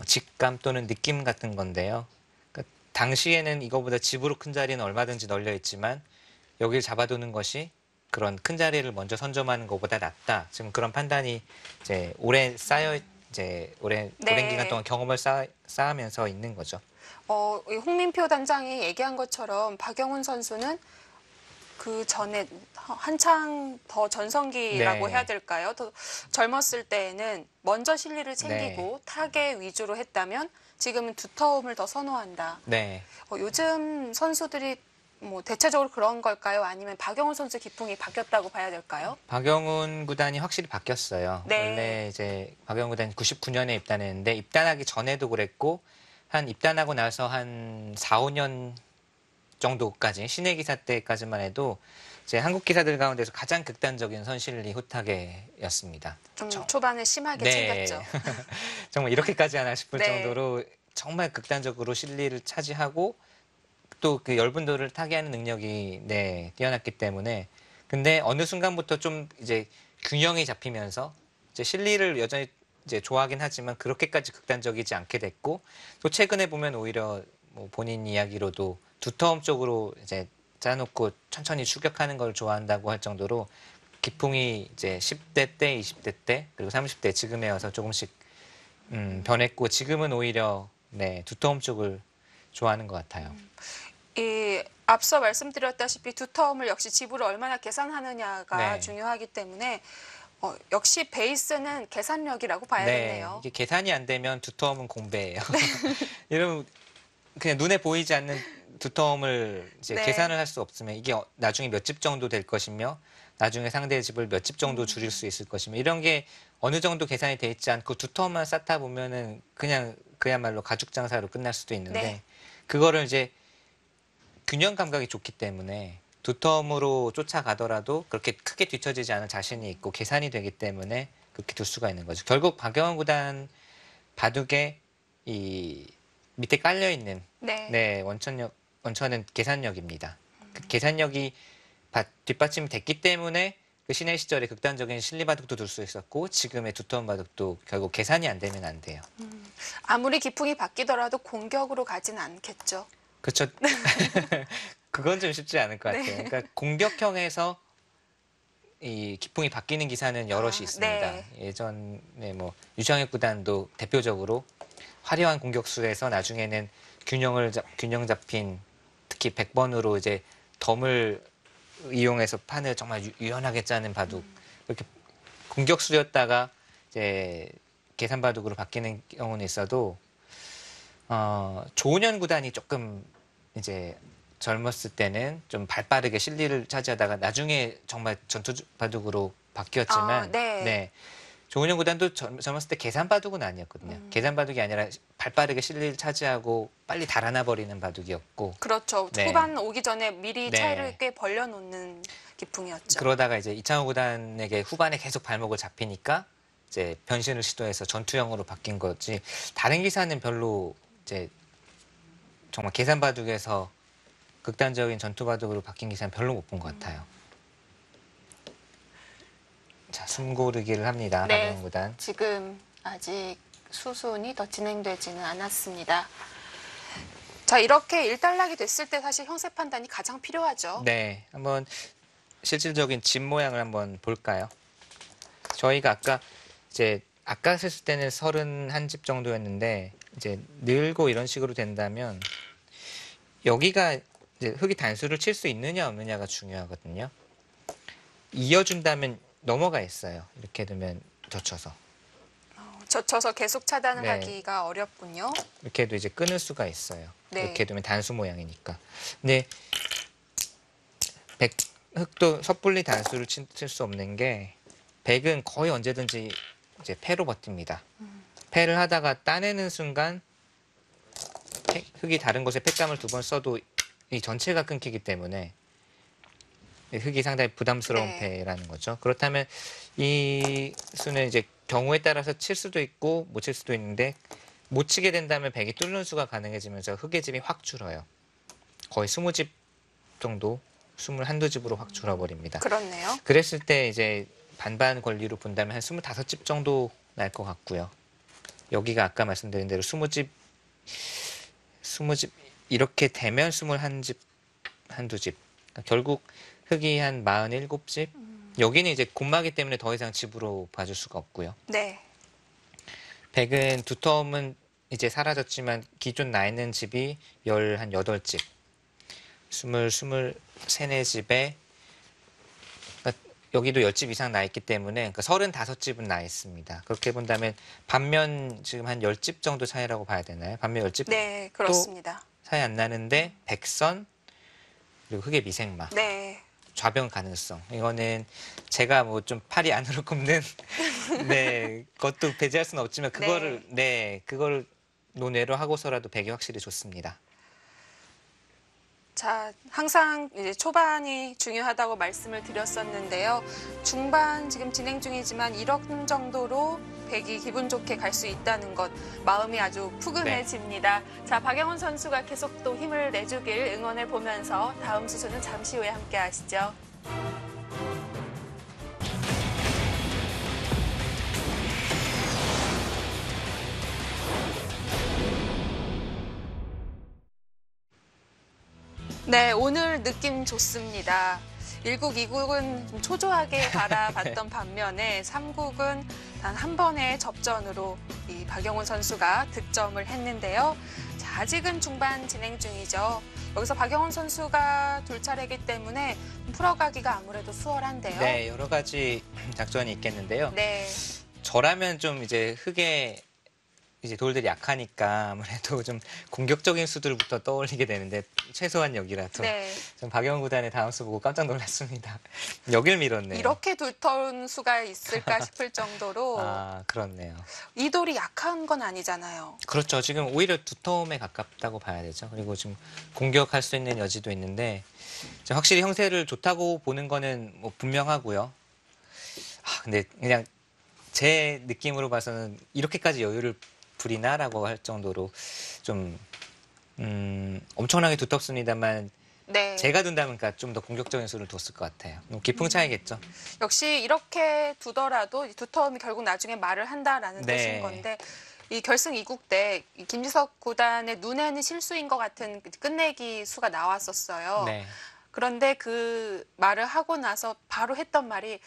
직감 또는 느낌 같은 건데요. 그러니까 당시에는 이거보다 집으로 큰 자리는 얼마든지 널려 있지만 여기를 잡아두는 것이 그런 큰 자리를 먼저 선점하는 것보다 낫다. 지금 그런 판단이 이제 오랜 네. 기간 동안 경험을 쌓으면서 있는 거죠. 이 홍민표 단장이 얘기한 것처럼 박영훈 선수는 그 전에 한창 더 전성기라고 네. 해야 될까요? 더 젊었을 때에는 먼저 실리를 챙기고 타겟 위주로 했다면 지금은 두터움을 더 선호한다. 네. 요즘 선수들이 뭐 대체적으로 그런 걸까요? 아니면 박영훈 선수 기풍이 바뀌었다고 봐야 될까요? 박영훈 구단이 확실히 바뀌었어요. 네. 원래 이제 박영훈 구단이 99년에 입단했는데 입단하기 전에도 그랬고 한 입단하고 나서 한 4, 5년 정도까지 신예 기사 때까지만 해도 이제 한국 기사들 가운데서 가장 극단적인 선실리 후타계였습니다. 좀 초반에 심하게 네. 챙겼죠. 정말 이렇게까지 하나 싶을 네. 정도로 정말 극단적으로 실리를 차지하고 또 그 열분도를 타개하는 능력이 뛰어났기 때문에 근데 어느 순간부터 좀 이제 균형이 잡히면서 이제 실리를 여전히 이제 좋아하긴 하지만 그렇게까지 극단적이지 않게 됐고 또 최근에 보면 오히려 뭐 본인 이야기로도 두터움 쪽으로 이제 짜놓고 천천히 추격하는 걸 좋아한다고 할 정도로 기풍이 이제 10대 때, 20대 때 그리고 30대 지금에 와서 조금씩 변했고 지금은 오히려 두터움 쪽을 좋아하는 것 같아요. 앞서 말씀드렸다시피 두터움을 역시 지불을 얼마나 계산하느냐가 네. 중요하기 때문에 역시 베이스는 계산력이라고 봐야겠네요. 이게 계산이 안 되면 두터움은 공배예요. 이러면 그냥 눈에 보이지 않는 두터움을 이제 네. 계산을 할 수 없으면 이게 나중에 몇 집 정도 될 것이며 나중에 상대의 집을 몇 집 정도 줄일 수 있을 것이며 이런 게 어느 정도 계산이 돼 있지 않고 두터움만 쌓다 보면은 그냥 그야말로 가죽 장사로 끝날 수도 있는데 네. 그거를 이제 균형 감각이 좋기 때문에 두텀으로 쫓아가더라도 그렇게 크게 뒤처지지 않은 자신이 있고 계산이 되기 때문에 그렇게 둘 수가 있는 거죠. 결국 박영원 구단 바둑에 이 밑에 깔려 있는 원천은 계산력입니다. 그 계산력이 뒷받침이 됐기 때문에 그 신의 시절에 극단적인 실리 바둑도 둘 수 있었고 지금의 두터운 바둑도 결국 계산이 안 되면 안 돼요. 아무리 기풍이 바뀌더라도 공격으로 가진 않겠죠. 그렇죠. 그건 좀 쉽지 않을 것 같아요. 그러니까 공격형에서 이 기풍이 바뀌는 기사는 여럿이 있습니다. 네. 예전에 뭐 유정혁 구단도 대표적으로 화려한 공격수에서 나중에는 균형 잡힌 특히 100번으로 이제 덤을 이용해서 판을 정말 유연하게 짜는 바둑 이렇게 공격수였다가 이제 계산 바둑으로 바뀌는 경우는 있어도 조은현 구단이 조금 이제 젊었을 때는 좀 발빠르게 실리를 차지하다가 나중에 정말 전투 바둑으로 바뀌었지만 조은현 구단도 젊었을 때 계산 바둑은 아니었거든요. 계산 바둑이 아니라 발빠르게 실리를 차지하고 빨리 달아나 버리는 바둑이었고 그렇죠. 후반 오기 전에 미리 차이를 꽤 벌려놓는 기풍이었죠. 그러다가 이제 이창호 구단에게 후반에 계속 발목을 잡히니까 이제 변신을 시도해서 전투형으로 바뀐 거지. 다른 기사는 별로 이제 정말 계산 바둑에서 극단적인 전투 바둑으로 바뀐 기사는 별로 못 본 것 같아요. 자, 숨 고르기를 합니다. 박영훈 구단. 지금 아직 수순이 더 진행되지는 않았습니다. 자, 이렇게 일단락이 됐을 때 사실 형세 판단이 가장 필요하죠. 네, 한번 실질적인 집 모양을 한번 볼까요? 저희가 아까 셌을 때는 31집 정도였는데 이제 늘고 이런 식으로 된다면 여기가 이제 흙이 단수를 칠 수 있느냐 없느냐가 중요하거든요. 이어준다면 넘어가 있어요. 이렇게 되면 젖혀서. 젖혀서 계속 차단을 하기가 어렵군요. 이렇게 해도 이제 끊을 수가 있어요. 이렇게 되면 단수 모양이니까. 근데 흙도 섣불리 단수를 칠 수 없는 게 백은 거의 언제든지 이제 패로 버팁니다. 패를 하다가 따내는 순간 흙이 다른 곳에 패감을 2번 써도 이 전체가 끊기기 때문에 흙이 상당히 부담스러운 패라는 거죠. 그렇다면 이 수는 이제 경우에 따라서 칠 수도 있고 못 칠 수도 있는데 못 치게 된다면 백이 뚫는 수가 가능해지면서 흙의 집이 확 줄어요. 거의 20집 정도, 21~22집으로 확 줄어버립니다. 그렇네요. 그랬을 때 이제 반반 권리로 본다면 한 25집 정도 날 것 같고요. 여기가 아까 말씀드린 대로 20집 이렇게 되면 21집, 한두 집. 그러니까 결국 흙이 한 47집. 여기는 이제 곤마기 때문에 더 이상 집으로 봐줄 수가 없고요. 네. 백은 두터움은 이제 사라졌지만 기존 나 있는 집이 한 8집. 23~24집에 여기도 10집 이상 나 있기 때문에 그러니까 35집은 나 있습니다. 그렇게 본다면 반면 지금 한 10집 정도 차이라고 봐야 되나요? 반면 10집 네, 그렇습니다. 차이 안 나는데 백선 그리고 흙의 미생마, 네. 좌변 가능성. 이거는 제가 뭐 좀 팔이 안으로 굽는 네, 그것도 배제할 수는 없지만 그거를 논외로 하고서라도 백이 확실히 좋습니다. 자, 항상 이제 초반이 중요하다고 말씀을 드렸었는데요. 중반 지금 진행 중이지만 1억 정도로 백이 기분 좋게 갈 수 있다는 것, 마음이 아주 푸근해집니다. 자, 박영훈 선수가 계속 또 힘을 내주길 응원해 보면서 다음 수순은 잠시 후에 함께 하시죠. 네, 오늘 느낌 좋습니다. 1국, 2국은 좀 초조하게 바라봤던 반면에 3국은 단 한 번의 접전으로 이 박영훈 선수가 득점을 했는데요. 자, 아직은 중반 진행 중이죠. 여기서 박영훈 선수가 돌차례이기 때문에 풀어가기가 아무래도 수월한데요. 네, 여러 가지 작전이 있겠는데요. 네. 저라면 좀 이제 흙에 이제 돌들이 약하니까 아무래도 좀 공격적인 수들부터 떠올리게 되는데 최소한 여기라도 네. 좀 박영훈 구단의 다음 수 보고 깜짝 놀랐습니다. 여길 밀었네요. 이렇게 두터운 수가 있을까 싶을 정도로 아, 그렇네요. 이 돌이 약한 건 아니잖아요. 그렇죠. 지금 오히려 두터움에 가깝다고 봐야 되죠. 그리고 지금 공격할 수 있는 여지도 있는데 확실히 형태를 좋다고 보는 거는 뭐 분명하고요. 근데 그냥 제 느낌으로 봐서는 이렇게까지 여유를 부리나라고 할 정도로 좀 엄청나게 두텁습니다만 네. 제가 둔다면 좀 더 공격적인 수를 뒀을 것 같아요. 깊은 차이겠죠. 역시 이렇게 두더라도 이 두터움이 결국 나중에 말을 한다라는 네. 뜻인 건데 이 결승 2국 때 김지석 구단의 눈에는 실수인 것 같은 끝내기 수가 나왔었어요. 네. 그런데 그 말을 하고 나서 바로 했던 말이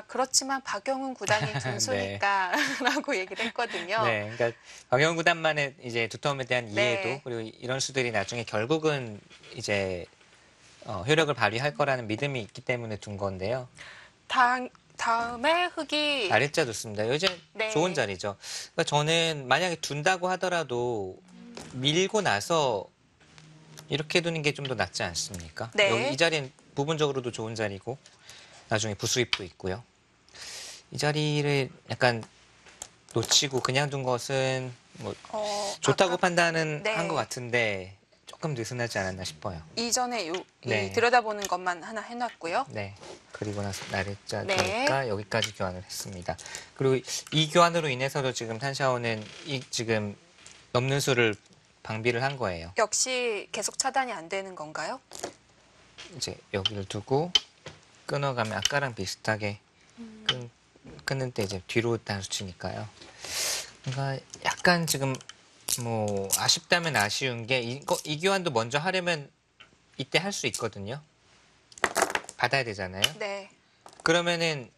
그렇지만 박영훈 구단이 준수니까 라고 얘기를 했거든요. 네, 그러니까 박영훈 구단만의 이제 두터움에 대한 이해도 네. 그리고 이런 수들이 나중에 결국은 이제 효력을 발휘할 거라는 믿음이 있기 때문에 둔 건데요. 다음에 흙이 아랫자 좋습니다. 이제 네. 좋은 자리죠. 그러니까 저는 만약에 둔다고 하더라도 밀고 나서 이렇게 두는 게 좀 더 낫지 않습니까? 네. 여기 이 자리는 부분적으로도 좋은 자리고 나중에 부수입도 있고요. 이 자리를 약간 놓치고 그냥 둔 것은 뭐 좋다고 판단은 네. 한 것 같은데 조금 느슨하지 않았나 싶어요. 이전에 네. 들여다보는 것만 하나 해놨고요. 네. 그리고 나서 나래자 네. 되니까 여기까지 교환을 했습니다. 그리고 이 교환으로 인해서도 지금 탄샤오는 지금 넘는 수를 방비를 한 거예요. 역시 계속 차단이 안 되는 건가요? 이제 여기를 두고 끊어가면 아까랑 비슷하게 끊는 때 이제 뒤로 단수 치니까요. 그러니까 약간 지금 뭐 아쉽다면 아쉬운 게 이 교환도 먼저 하려면 이때 할 수 있거든요. 받아야 되잖아요. 네. 그러면은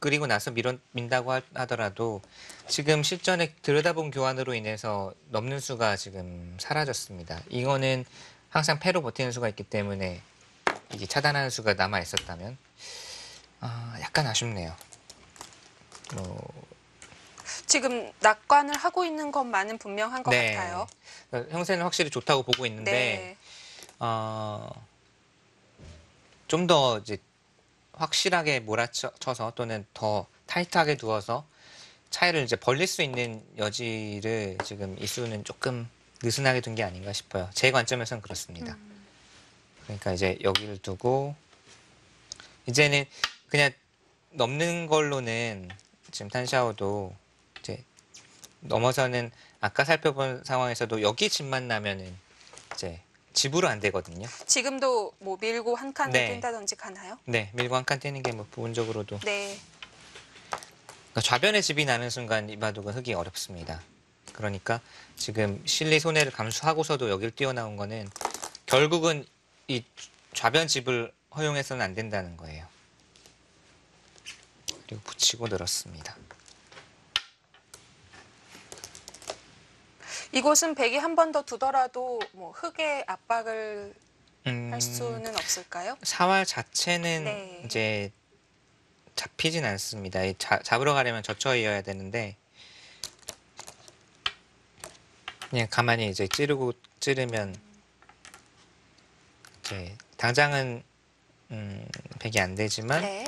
그리고 나서 민다고 하더라도 지금 실전에 들여다본 교환으로 인해서 넘는 수가 지금 사라졌습니다. 이거는 항상 패로 버티는 수가 있기 때문에 이게 차단하는 수가 남아 있었다면 약간 아쉽네요. 지금 낙관을 하고 있는 것만은 분명한 것 네. 같아요. 형세는 확실히 좋다고 보고 있는데 네. 좀 더 이제 확실하게 몰아쳐서 또는 더 타이트하게 두어서 차이를 이제 벌릴 수 있는 여지를 지금 이수는 조금 느슨하게 둔 게 아닌가 싶어요. 제 관점에서는 그렇습니다. 그러니까 이제 여기를 두고 이제는 그냥 넘는 걸로는 지금 탄샤오도 이제 넘어서는 아까 살펴본 상황에서도 여기 집만 나면은 이제 집으로 안 되거든요. 지금도 뭐 밀고 한 칸을 네. 뛴다든지 가나요? 네, 밀고 한 칸 뛰는 게 뭐 부분적으로도 네. 그러니까 좌변에 집이 나는 순간 이 바둑은 흙이 어렵습니다. 그러니까 지금 실리 손해를 감수하고서도 여기를 뛰어나온 거는 결국은 이 좌변 집을 허용해서는 안 된다는 거예요. 그리고 붙이고 늘었습니다. 이곳은 백이 한 번 더 두더라도 뭐 흙의 압박을 할 음, 수는 없을까요? 사활 자체는 네. 이제 잡히진 않습니다. 잡으러 가려면 젖혀이어야 되는데 그냥 가만히 이제 찌르면 이제 당장은 백이 안 되지만 네.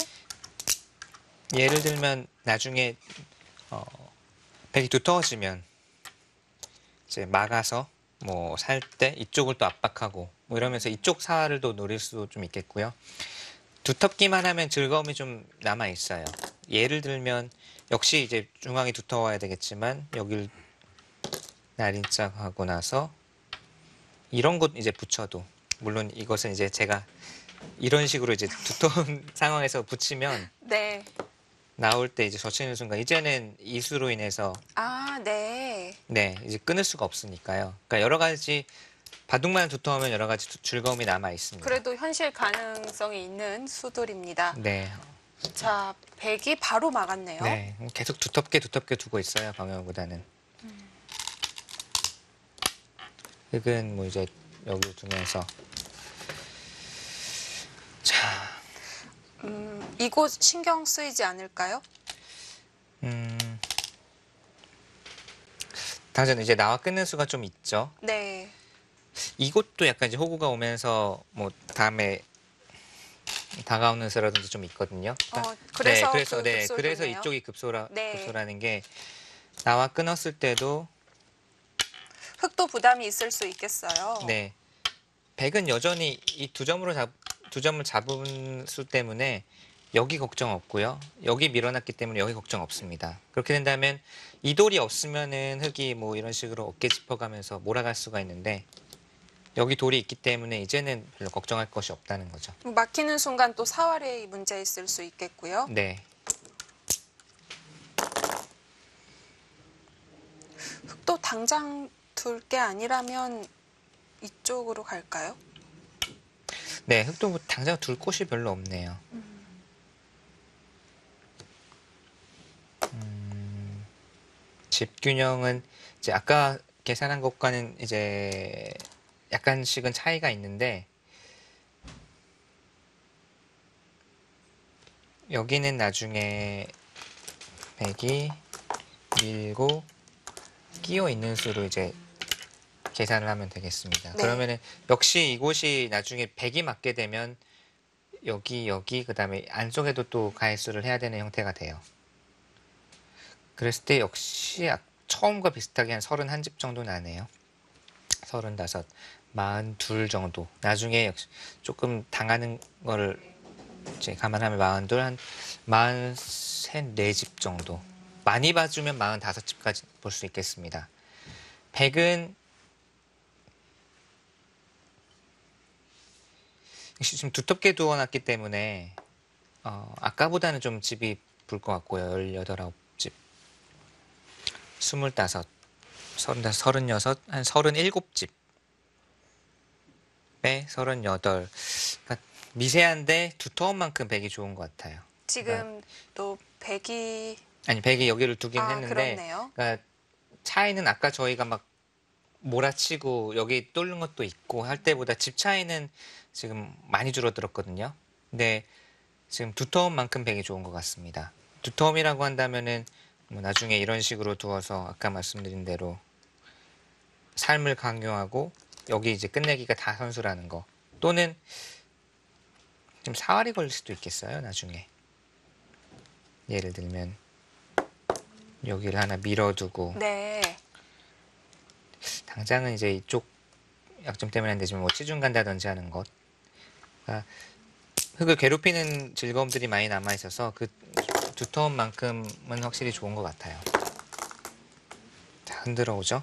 예를 들면 나중에 백이 두터워지면 이제 막아서 뭐 살 때 이쪽을 또 압박하고 뭐 이러면서 이쪽 사활을 또 노릴 수도 좀 있겠고요. 두텁기만 하면 즐거움이 좀 남아 있어요. 예를 들면 역시 이제 중앙이 두터워야 되겠지만 여길 날인짝 하고 나서 이런 곳 이제 붙여도 물론 이것은 이제 제가 이런 식으로 이제 두터운 상황에서 붙이면 네. 나올 때 이제 젖히는 순간 이제는 이수로 인해서 아, 네. 네 이제 끊을 수가 없으니까요. 그러니까 여러 가지 바둑만 두터우면 여러 가지 즐거움이 남아 있습니다. 그래도 현실 가능성이 있는 수들입니다. 네, 자, 백이 바로 막았네요. 네 계속 두텁게 두고 있어요. 방향보다는. 흙은 뭐 이제 여기 두면서 자, 이곳 신경 쓰이지 않을까요? 당장 이제 나와 끊는 수가 좀 있죠. 네. 이것도 약간 이제 호구가 오면서 뭐 다음에 다가오는 수라든지 좀 있거든요. 그래서 그래서 그 급소를 그래서 뒀네요. 이쪽이 네. 급소라는 게 나와 끊었을 때도 흙도 부담이 있을 수 있겠어요. 네. 백은 여전히 이 두 점을 잡은 수 때문에 여기 걱정 없고요. 여기 밀어놨기 때문에 여기 걱정 없습니다. 그렇게 된다면 이 돌이 없으면은 흙이 뭐 이런 식으로 어깨 짚어가면서 몰아갈 수가 있는데 여기 돌이 있기 때문에 이제는 별로 걱정할 것이 없다는 거죠. 막히는 순간 또 사활의 문제 있을 수 있겠고요. 네. 흙도 당장 둘 게 아니라면 이쪽으로 갈까요? 네, 흙도 뭐 당장 둘 곳이 별로 없네요. 집 균형은 이제 아까 계산한 것과는 이제 약간씩은 차이가 있는데 여기는 나중에 백이 밀고 끼어 있는 수로 이제 계산을 하면 되겠습니다. 네. 그러면은 역시 이곳이 나중에 백이 맞게 되면 여기 그다음에 안쪽에도 또 가해수를 해야 되는 형태가 돼요. 그랬을 때 역시 처음과 비슷하게 한 31집 정도 나네요. 35, 42 정도. 나중에 역시 조금 당하는 거를 이제 감안하면 42, 한 43, 4집 정도. 많이 봐주면 45집까지 볼 수 있겠습니다. 100은 지금 두텁게 두어놨기 때문에 아까보다는 좀 집이 불 것 같고요. 18, 9집. 25, 35, 36, 한 37집. 에 38. 그러니까 미세한데 두터운 만큼 백이 좋은 것 같아요. 지금 또 백이 아니, 백이 여기를 두긴 했는데 그렇네요. 그러니까 차이는 아까 저희가 막 몰아치고 여기 뚫는 것도 있고 할 때보다 집 차이는 지금 많이 줄어들었거든요. 근데 지금 두터운 만큼 백이 좋은 것 같습니다. 두터움이라고 한다면은 뭐 나중에 이런 식으로 두어서 아까 말씀드린 대로 삶을 강요하고 여기 이제 끝내기가 다 선수라는 거 또는 좀 사활이 걸릴 수도 있겠어요. 나중에 예를 들면 여기를 하나 밀어두고 네. 당장은 이제 이쪽 약점 때문에 안 되지만 뭐 치중 간다든지 하는 것 그러니까 흙을 괴롭히는 즐거움들이 많이 남아 있어서 그 두터운 만큼은 확실히 좋은 것 같아요. 자, 흔들어 오죠.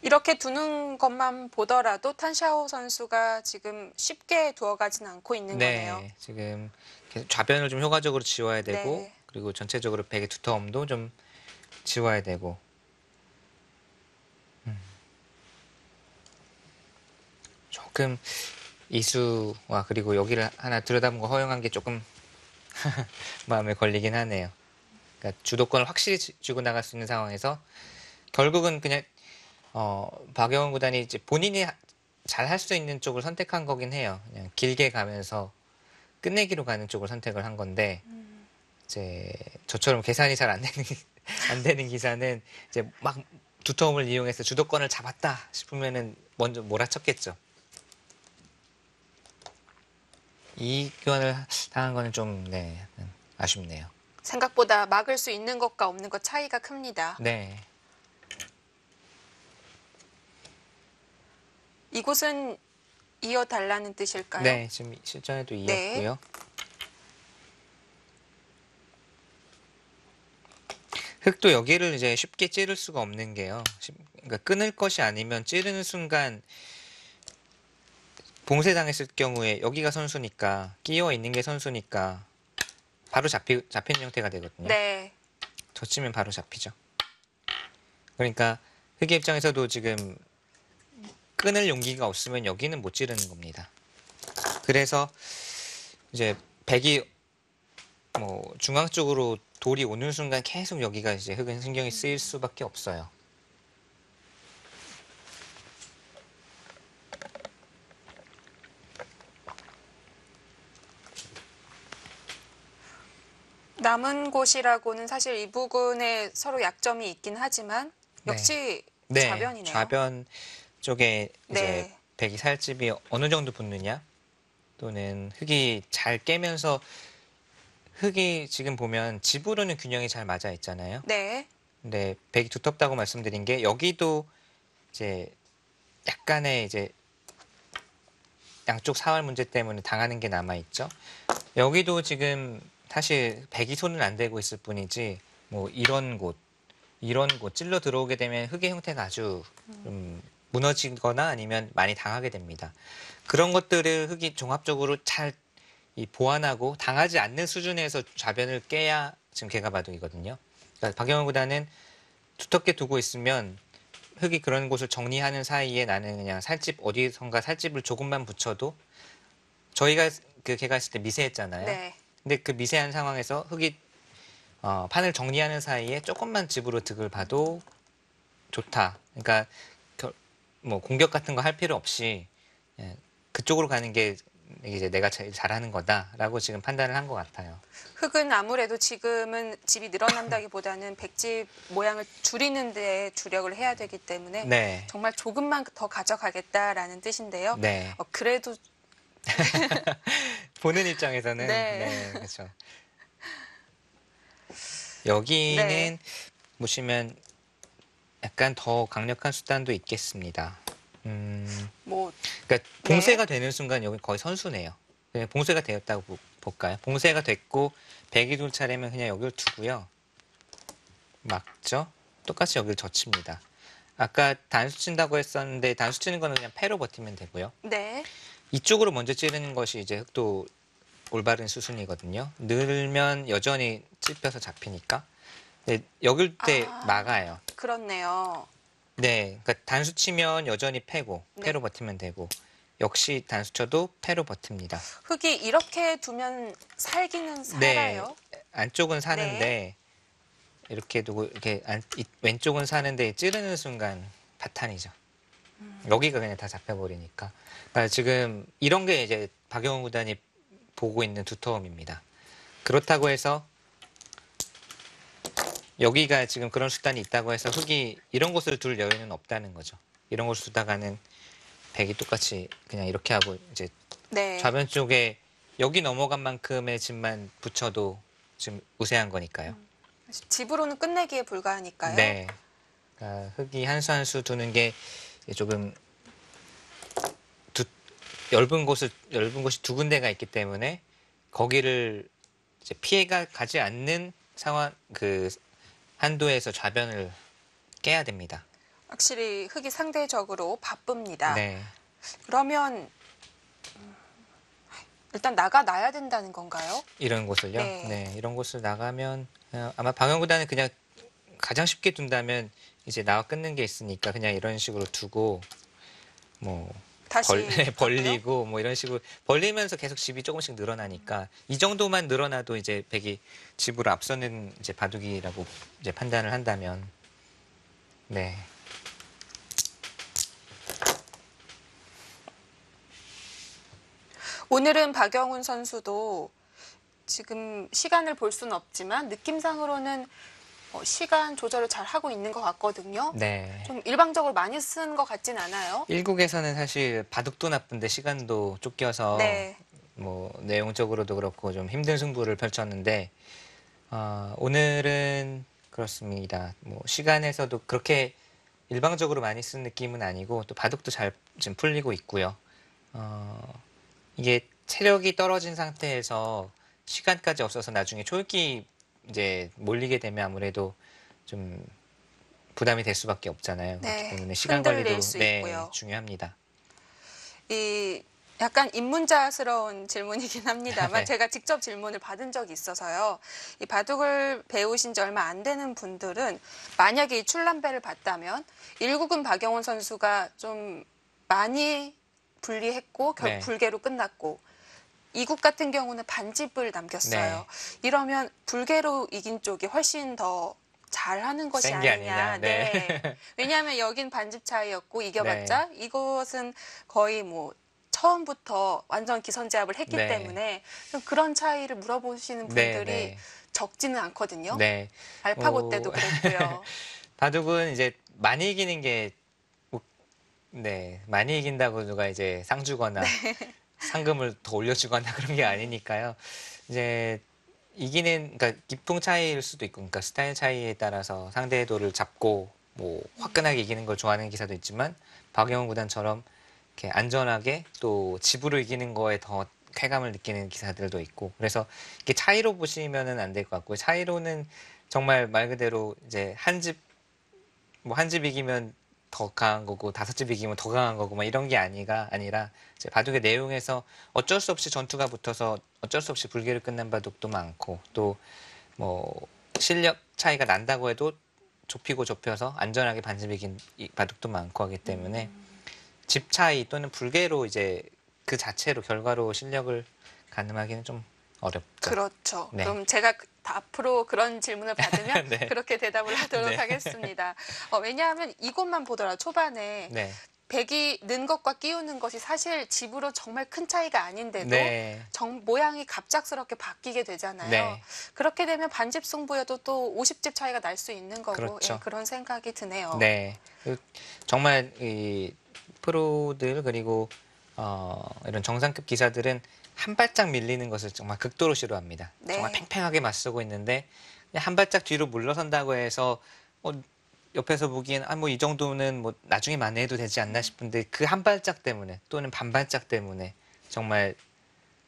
이렇게 두는 것만 보더라도 탄샤오 선수가 지금 쉽게 두어가진 않고 있는 거네요. 네, 지금 계속 좌변을 좀 효과적으로 지워야 되고 네. 그리고 전체적으로 백의 두터움도 좀 지워야 되고 조금 이수와 그리고 여기를 하나 들여다본 거 허용한 게 조금 마음에 걸리긴 하네요. 그러니까 주도권을 확실히 쥐고 나갈 수 있는 상황에서 결국은 그냥 박영훈 구단이 이제 본인이 잘 할 수 있는 쪽을 선택한 거긴 해요. 그냥 길게 가면서 끝내기로 가는 쪽을 선택을 한 건데 이제 저처럼 계산이 잘 안 되는 안 되는 기사는 이제 막 두터움을 이용해서 주도권을 잡았다 싶으면은 먼저 몰아쳤겠죠. 이 교환을 당한 거는 좀 네, 아쉽네요. 생각보다 막을 수 있는 것과 없는 것 차이가 큽니다. 네. 이곳은 이어달라는 뜻일까요? 네, 지금 실전에도 네. 이었고요. 흙도 여기를 이제 쉽게 찌를 수가 없는 게요. 그러니까 끊을 것이 아니면 찌르는 순간 봉쇄당했을 경우에 여기가 선수니까 끼어 있는 게 선수니까 바로 잡히는 형태가 되거든요. 네. 젖히면 바로 잡히죠. 그러니까 흙의 입장에서도 지금 끊을 용기가 없으면 여기는 못 찌르는 겁니다. 그래서 이제 백이 뭐 중앙 쪽으로 돌이 오는 순간 계속 여기가 이제 흙은 신경이 쓰일 수밖에 없어요. 남은 곳이라고는 사실 이 부분에 서로 약점이 있긴 하지만 역시 네, 좌변이네요. 좌변 쪽에 이제 네. 백이 살집이 어느 정도 붙느냐 또는 흙이 잘 깨면서 흙이 지금 보면 집으로는 균형이 잘 맞아 있잖아요. 네. 근데 백이 두텁다고 말씀드린 게 여기도 이제 약간의 이제 양쪽 사활 문제 때문에 당하는 게 남아 있죠. 여기도 지금 사실 백이 손은 안 대고 있을 뿐이지 뭐 이런 곳 찔러 들어오게 되면 흙의 형태가 아주 좀 무너지거나 아니면 많이 당하게 됩니다. 그런 것들을 흙이 종합적으로 잘 보완하고 당하지 않는 수준에서 좌변을 깨야 지금 개가 바둑이거든요. 그러니까 박영호 구단은 두텁게 두고 있으면 흙이 그런 곳을 정리하는 사이에 나는 그냥 살집 어디선가 살집을 조금만 붙여도 저희가 그 개가 있을 때 미세했잖아요. 네. 근데 그 미세한 상황에서 흙이 판을 정리하는 사이에 조금만 집으로 득을 봐도 좋다. 그러니까 뭐 공격 같은 거 할 필요 없이 예, 그쪽으로 가는 게 이제 내가 제일 잘하는 거다라고 지금 판단을 한 것 같아요. 흙은 아무래도 지금은 집이 늘어난다기보다는 백집 모양을 줄이는 데 주력을 해야 되기 때문에 네, 정말 조금만 더 가져가겠다라는 뜻인데요. 네. 그래도 보는 입장에서는 네. 네, 그렇죠. 여기는 네. 보시면 약간 더 강력한 수단도 있겠습니다. 뭐 그러니까 네. 봉쇄가 되는 순간 여기 거의 선수네요. 그냥 봉쇄가 되었다고 볼까요? 봉쇄가 됐고 백이 돌 차례면 그냥 여기를 두고요. 막죠? 똑같이 여기를 젖힙니다. 아까 단수 친다고 했었는데 단수 치는 거는 그냥 패로 버티면 되고요. 네. 이쪽으로 먼저 찌르는 것이 이제 흙도 올바른 수순이거든요. 늘면 여전히 찝혀서 잡히니까. 네, 여길 때 막아요. 그렇네요. 네, 그러니까 단수 치면 여전히 패고 네. 패로 버티면 되고 역시 단수 쳐도 패로 버팁니다. 흙이 이렇게 두면 살기는 네, 살아요. 안쪽은 사는데 이렇게 두고 이렇게 왼쪽은 사는데 찌르는 순간 파탄이죠. 여기가 그냥 다 잡혀버리니까. 그러니까 지금 이런 게 이제 박영훈 구단이 보고 있는 두터움입니다. 그렇다고 해서 여기가 지금 그런 수단이 있다고 해서 흙이 이런 곳을 둘 여유는 없다는 거죠. 이런 곳을 두다가는 백이 똑같이 그냥 이렇게 하고 이제 네. 좌변 쪽에 여기 넘어간 만큼의 집만 붙여도 지금 우세한 거니까요. 집으로는 끝내기에 불과하니까요. 네. 그러니까 흙이 한 수 한 수 두는 게 조금 얇은 곳이 두 군데가 있기 때문에 거기를 이제 피해가 가지 않는 상황 그 한도에서 좌변을 깨야 됩니다. 확실히 흙이 상대적으로 바쁩니다. 네. 그러면 일단 나야 된다는 건가요? 이런 곳을요. 네. 네. 이런 곳을 나가면 아마 방향보다는 그냥 가장 쉽게 둔다면 이제 나와 끊는 게 있으니까 그냥 이런 식으로 두고 뭐 다시 벌리고 뭐 이런 식으로 벌리면서 계속 집이 조금씩 늘어나니까 이 정도만 늘어나도 이제 백이 집으로 앞서는 이제 바둑이라고 이제 판단을 한다면 네. 오늘은 박영훈 선수도 지금 시간을 볼 수는 없지만 느낌상으로는 시간 조절을 잘 하고 있는 것 같거든요. 네. 좀 일방적으로 많이 쓴 것 같진 않아요. 1국에서는 사실 바둑도 나쁜데 시간도 쫓겨서 네. 뭐 내용적으로도 그렇고 좀 힘든 승부를 펼쳤는데 오늘은 그렇습니다. 뭐 시간에서도 그렇게 일방적으로 많이 쓴 느낌은 아니고 또 바둑도 잘 지금 풀리고 있고요. 이게 체력이 떨어진 상태에서 시간까지 없어서 나중에 초읽기 이제 몰리게 되면 아무래도 좀 부담이 될 수밖에 없잖아요. 네, 그렇기 때문에 시간 흔들릴 관리도 수 네, 있고요. 중요합니다. 이 약간 입문자스러운 질문이긴 합니다만 네. 제가 직접 질문을 받은 적이 있어서요. 이 바둑을 배우신 지 얼마 안 되는 분들은 만약에 이 출람배를 봤다면 1국은 박영훈 선수가 좀 많이 불리했고 결국 네. 불개로 끝났고 2국 같은 경우는 반집을 남겼어요. 네. 이러면 불개로 이긴 쪽이 훨씬 더 잘하는 것이 센 게 아니냐. 아니냐. 네. 왜냐하면 여긴 반집 차이였고 이겨봤자 이것은 거의 뭐 처음부터 완전 기선제압을 했기 네. 때문에 좀 그런 차이를 물어보시는 네, 분들이 네. 적지는 않거든요. 네. 알파고 때도 어, 그랬고요. 바둑은 이제 많이 이기는 게 네, 많이 이긴다고 누가 이제 상 주거나 상금을 더 올려주거나 그런 게 아니니까요. 이제 그러니까 기풍 차이일 수도 있고, 그러니까 스타일 차이에 따라서 상대도를 잡고 뭐 화끈하게 이기는 걸 좋아하는 기사도 있지만 박영훈 구단처럼 이렇게 안전하게 또 집으로 이기는 거에 더 쾌감을 느끼는 기사들도 있고, 그래서 이게 차이로 보시면은 안 될 것 같고요. 차이로는 정말 말 그대로 이제 한 집 이기면 더 강한 거고 5집 이기면 더 강한 거고 막 이런 게 아니라 이제 바둑의 내용에서 어쩔 수 없이 전투가 붙어서 어쩔 수 없이 불개로 끝난 바둑도 많고 또 뭐 실력 차이가 난다고 해도 좁혀서 안전하게 반집 이긴 바둑도 많고 하기 때문에 집 차이 또는 불개로 이제 그 자체로 결과로 실력을 가늠하기는 좀 어렵죠. 그렇죠. 네. 그럼 제가 앞으로 그런 질문을 받으면 네. 그렇게 대답을 하도록 네. 하겠습니다. 왜냐하면 이것만 보더라도 초반에 네. 백이 는 것과 끼우는 것이 사실 집으로 정말 큰 차이가 아닌데도 네. 모양이 갑작스럽게 바뀌게 되잖아요. 네. 그렇게 되면 반집 승부여도 또 50집 차이가 날 수 있는 거고 그렇죠. 예, 그런 생각이 드네요. 네. 정말 이 프로들 그리고 이런 정상급 기사들은 한 발짝 밀리는 것을 정말 극도로 싫어합니다. 네. 정말 팽팽하게 맞서고 있는데 그냥 한 발짝 뒤로 물러선다고 해서 옆에서 보기엔 뭐 이 정도는 뭐 나중에 만회해도 되지 않나 싶은데 그 한 발짝 때문에 또는 반 발짝 때문에 정말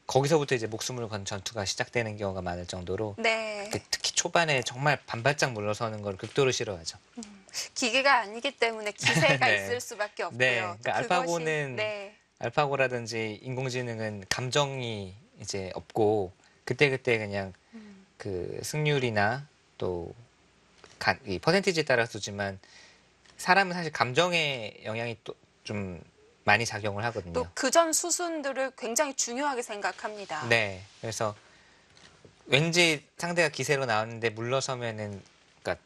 거기서부터 이제 목숨을 건 전투가 시작되는 경우가 많을 정도로 네. 특히 초반에 정말 반발짝 물러서는 걸 극도로 싫어하죠. 기계가 아니기 때문에 기세가 네. 있을 수밖에 없고요. 네. 그러니까 알파고는 네. 알파고라든지 인공지능은 감정이 이제 없고 그때그때 그냥 그 승률이나 또 이 퍼센티지에 따라서지만 사람은 사실 감정의 영향이 또 좀 많이 작용을 하거든요. 또 그전 수순들을 굉장히 중요하게 생각합니다. 네. 그래서 왠지 상대가 기세로 나왔는데 물러서면은 그러니까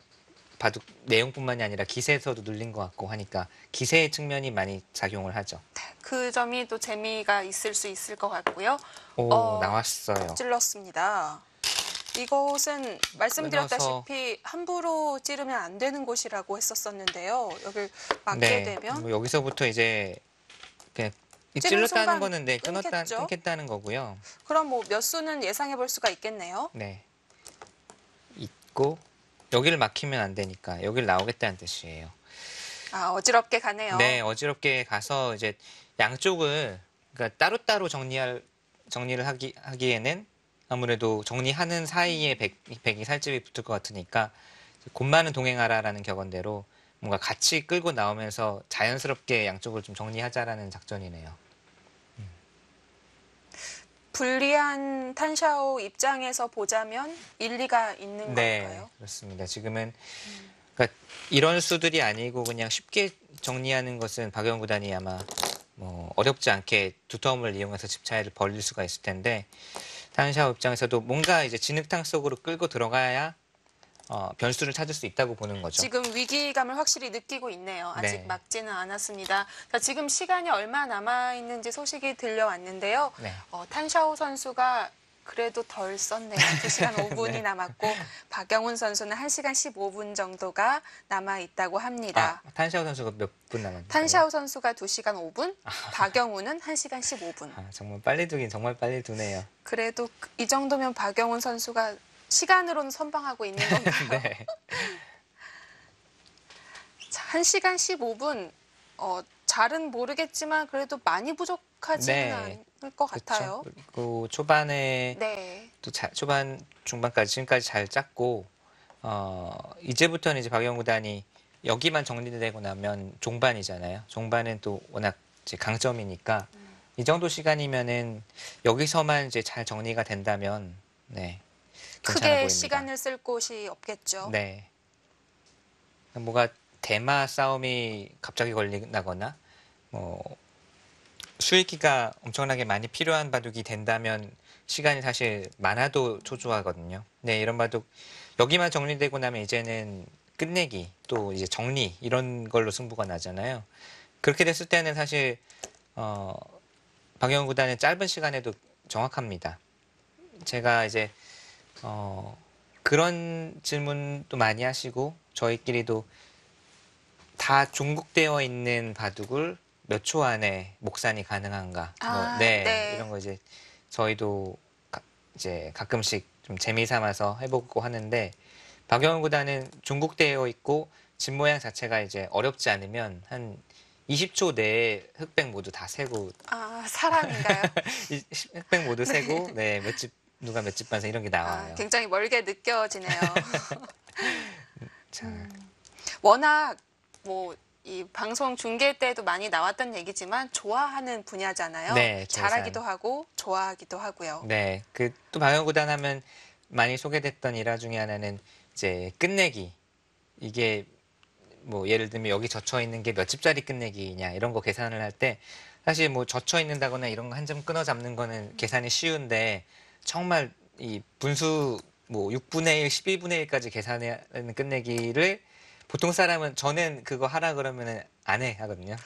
바둑 내용뿐만이 아니라 기세에서도 눌린 것 같고 하니까 기세의 측면이 많이 작용을 하죠. 그 점이 또 재미가 있을 수 있을 것 같고요. 오, 나왔어요. 찔렀습니다. 이곳은 말씀드렸다시피 함부로 찌르면 안 되는 곳이라고 했었었는데요. 여길 막게 네. 되면 뭐 여기서부터 이제 그냥 찌르는 찔렀다는 순간 거는 네, 끊겠죠? 끊겠다는 거고요. 그럼 뭐 몇 수는 예상해 볼 수가 있겠네요. 네. 있고 여기를 막히면 안 되니까 여기를 나오겠다는 뜻이에요. 어지럽게 가네요. 네, 어지럽게 가서 이제 양쪽을 그러니까 따로따로 정리를 하기에는 아무래도 정리하는 사이에 백이 살집이 붙을 것 같으니까 곶마는 동행하라라는 격언대로 뭔가 같이 끌고 나오면서 자연스럽게 양쪽을 좀 정리하자라는 작전이네요. 불리한 탄샤오 입장에서 보자면 일리가 있는 네, 걸까요? 그렇습니다. 지금은 그러니까 이런 수들이 아니고 그냥 쉽게 정리하는 것은 박영훈 구단이 아마 뭐 어렵지 않게 두터움을 이용해서 집 차이를 벌릴 수가 있을 텐데 탄샤오 입장에서도 뭔가 이제 진흙탕 속으로 끌고 들어가야 변수를 찾을 수 있다고 보는 거죠. 지금 위기감을 확실히 느끼고 있네요. 아직 네. 막지는 않았습니다. 자, 지금 시간이 얼마 남아 있는지 소식이 들려왔는데요. 네. 탄샤오 선수가 그래도 덜 썼네요. 2시간 5분이 네. 남았고 박영훈 선수는 1시간 15분 정도가 남아 있다고 합니다. 탄샤오 선수가 몇 분 남았나요? 탄샤오 선수가 2시간 5분, 박영훈은 1시간 15분. 정말 빨리 두긴 정말 빨리 두네요. 그래도 이 정도면 박영훈 선수가 시간으로는 선방하고 있는 건가요? 네. 자, 1시간 15분, 잘은 모르겠지만 그래도 많이 부족하지는 네. 않을 것 같아요. 그리고 초반에 네. 또 초반 중반까지 지금까지 잘 짰고 이제부터는 이제 박영훈 구단이 여기만 정리되고 나면 종반이잖아요. 종반은 또 워낙 이제 강점이니까 이 정도 시간이면은 여기서만 이제 잘 정리가 된다면 네. 괜찮아 크게 보입니다. 시간을 쓸 곳이 없겠죠. 네. 뭐가 대마 싸움이 갑자기 걸린다거나 뭐 수익기가 엄청나게 많이 필요한 바둑이 된다면 시간이 사실 많아도 초조하거든요. 네, 이런 바둑 여기만 정리되고 나면 이제는 끝내기 또 이제 정리 이런 걸로 승부가 나잖아요. 그렇게 됐을 때는 사실 박영훈 구단은 짧은 시간에도 정확합니다. 제가 이제 그런 질문도 많이 하시고 저희끼리도 다 중국되어 있는 바둑을 몇 초 안에 목산이 가능한가? 네. 이런 거 이제 저희도 이제 가끔씩 좀 재미 삼아서 해보고 하는데 박영훈 구단은 중국되어 있고 집 모양 자체가 이제 어렵지 않으면 한 20초 내에 흑백 모두 다 세고 사람인가요? 흑백 모두 세고 네, 누가 몇 집 반사 이런 게 나와요. 굉장히 멀게 느껴지네요. 자, 워낙 이 방송 중계 때도 많이 나왔던 얘기지만 좋아하는 분야잖아요. 네, 잘하기도 하고 좋아하기도 하고요. 네, 또 박영훈 구단 하면 많이 소개됐던 일화 중에 하나는 이제 끝내기. 이게 뭐 예를 들면 여기 젖혀 있는 게 몇 집짜리 끝내기냐 이런 거 계산을 할 때 사실 뭐 젖혀 있는다거나 이런 거 한 점 끊어 잡는 거는 계산이 쉬운데 정말 이 분수 뭐 6분의 1, 12분의 1까지 계산해야 하는 끝내기를 보통 사람은 저는 그거 하라 그러면은 안 해 하거든요.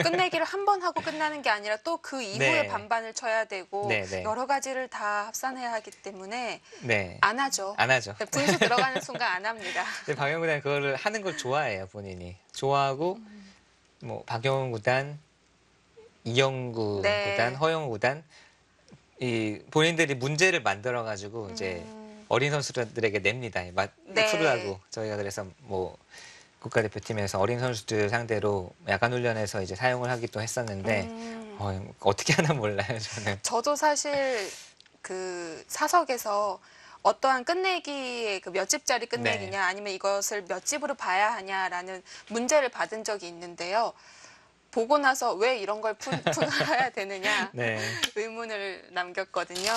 끝내기를 한 번 하고 끝나는 게 아니라 또 그 이후에 네. 반반을 쳐야 되고 네, 네. 여러 가지를 다 합산해야 하기 때문에 네. 안 하죠. 안 하죠. 분수 들어가는 순간 안 합니다. 근데 박영훈 구단 그거를 하는 걸 좋아해요, 본인이. 좋아하고 뭐 박영훈 구단, 이영구 네. 구단, 허영우 구단 이 본인들이 문제를 만들어 가지고 이제 어린 선수들에게 냅니다. 네. 풀으라고. 저희가 그래서 뭐 국가대표팀에서 어린 선수들 상대로 야간 훈련에서 이제 사용을 하기도 했었는데 어떻게 하나 몰라요, 저는. 저도 사실 그 사석에서 어떠한 끝내기의 그 몇 집짜리 끝내기냐 네. 아니면 이것을 몇 집으로 봐야 하냐라는 문제를 받은 적이 있는데요. 보고 나서 왜 이런 걸 풀어야 되느냐 네. 의문을 남겼거든요.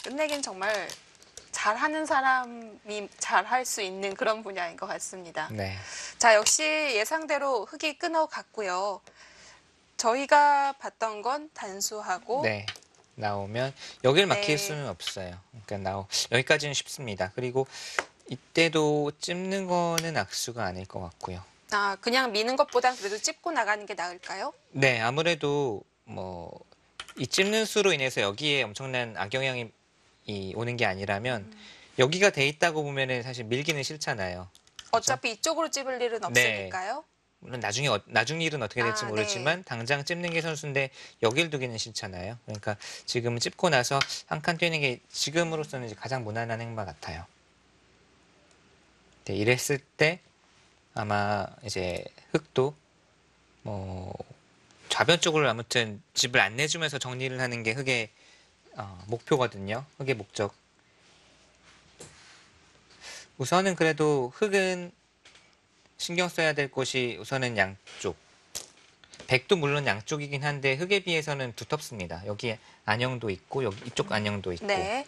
끝내기는 정말 잘하는 사람이 잘할 수 있는 그런 분야인 것 같습니다. 네. 자, 역시 예상대로 흙이 끊어갔고요. 저희가 봤던 건 단수하고 네. 나오면 여기를 막힐 네. 수는 없어요. 그러니까 여기까지는 쉽습니다. 그리고 이때도 찝는 거는 악수가 아닐 것 같고요. 그냥 미는 것보단 그래도 찝고 나가는 게 나을까요? 네, 아무래도 뭐 이 찝는 수로 인해서 여기에 엄청난 악영향이 오는 게 아니라면 여기가 돼 있다고 보면은 사실 밀기는 싫잖아요. 어차피 이쪽으로 찝을 일은 없으니까요. 물론 나중 일은 어떻게 될지 모르지만 네. 당장 찝는 게 선수인데 여길 두기는 싫잖아요. 그러니까 지금 찝고 나서 한 칸 뛰는 게 지금으로서는 이제 가장 무난한 행보 같아요. 네, 이랬을 때 아마 이제 흑도 뭐 좌변 쪽으로 아무튼 집을 안 내주면서 정리를 하는 게 흑의 목표거든요. 흑의 목적. 우선은 그래도 흑은 신경 써야 될 곳이 우선은 양쪽. 백도 물론 양쪽이긴 한데 흑에 비해서는 두텁습니다. 여기에 안형도 있고 여기 이쪽 안형도 있고. 네.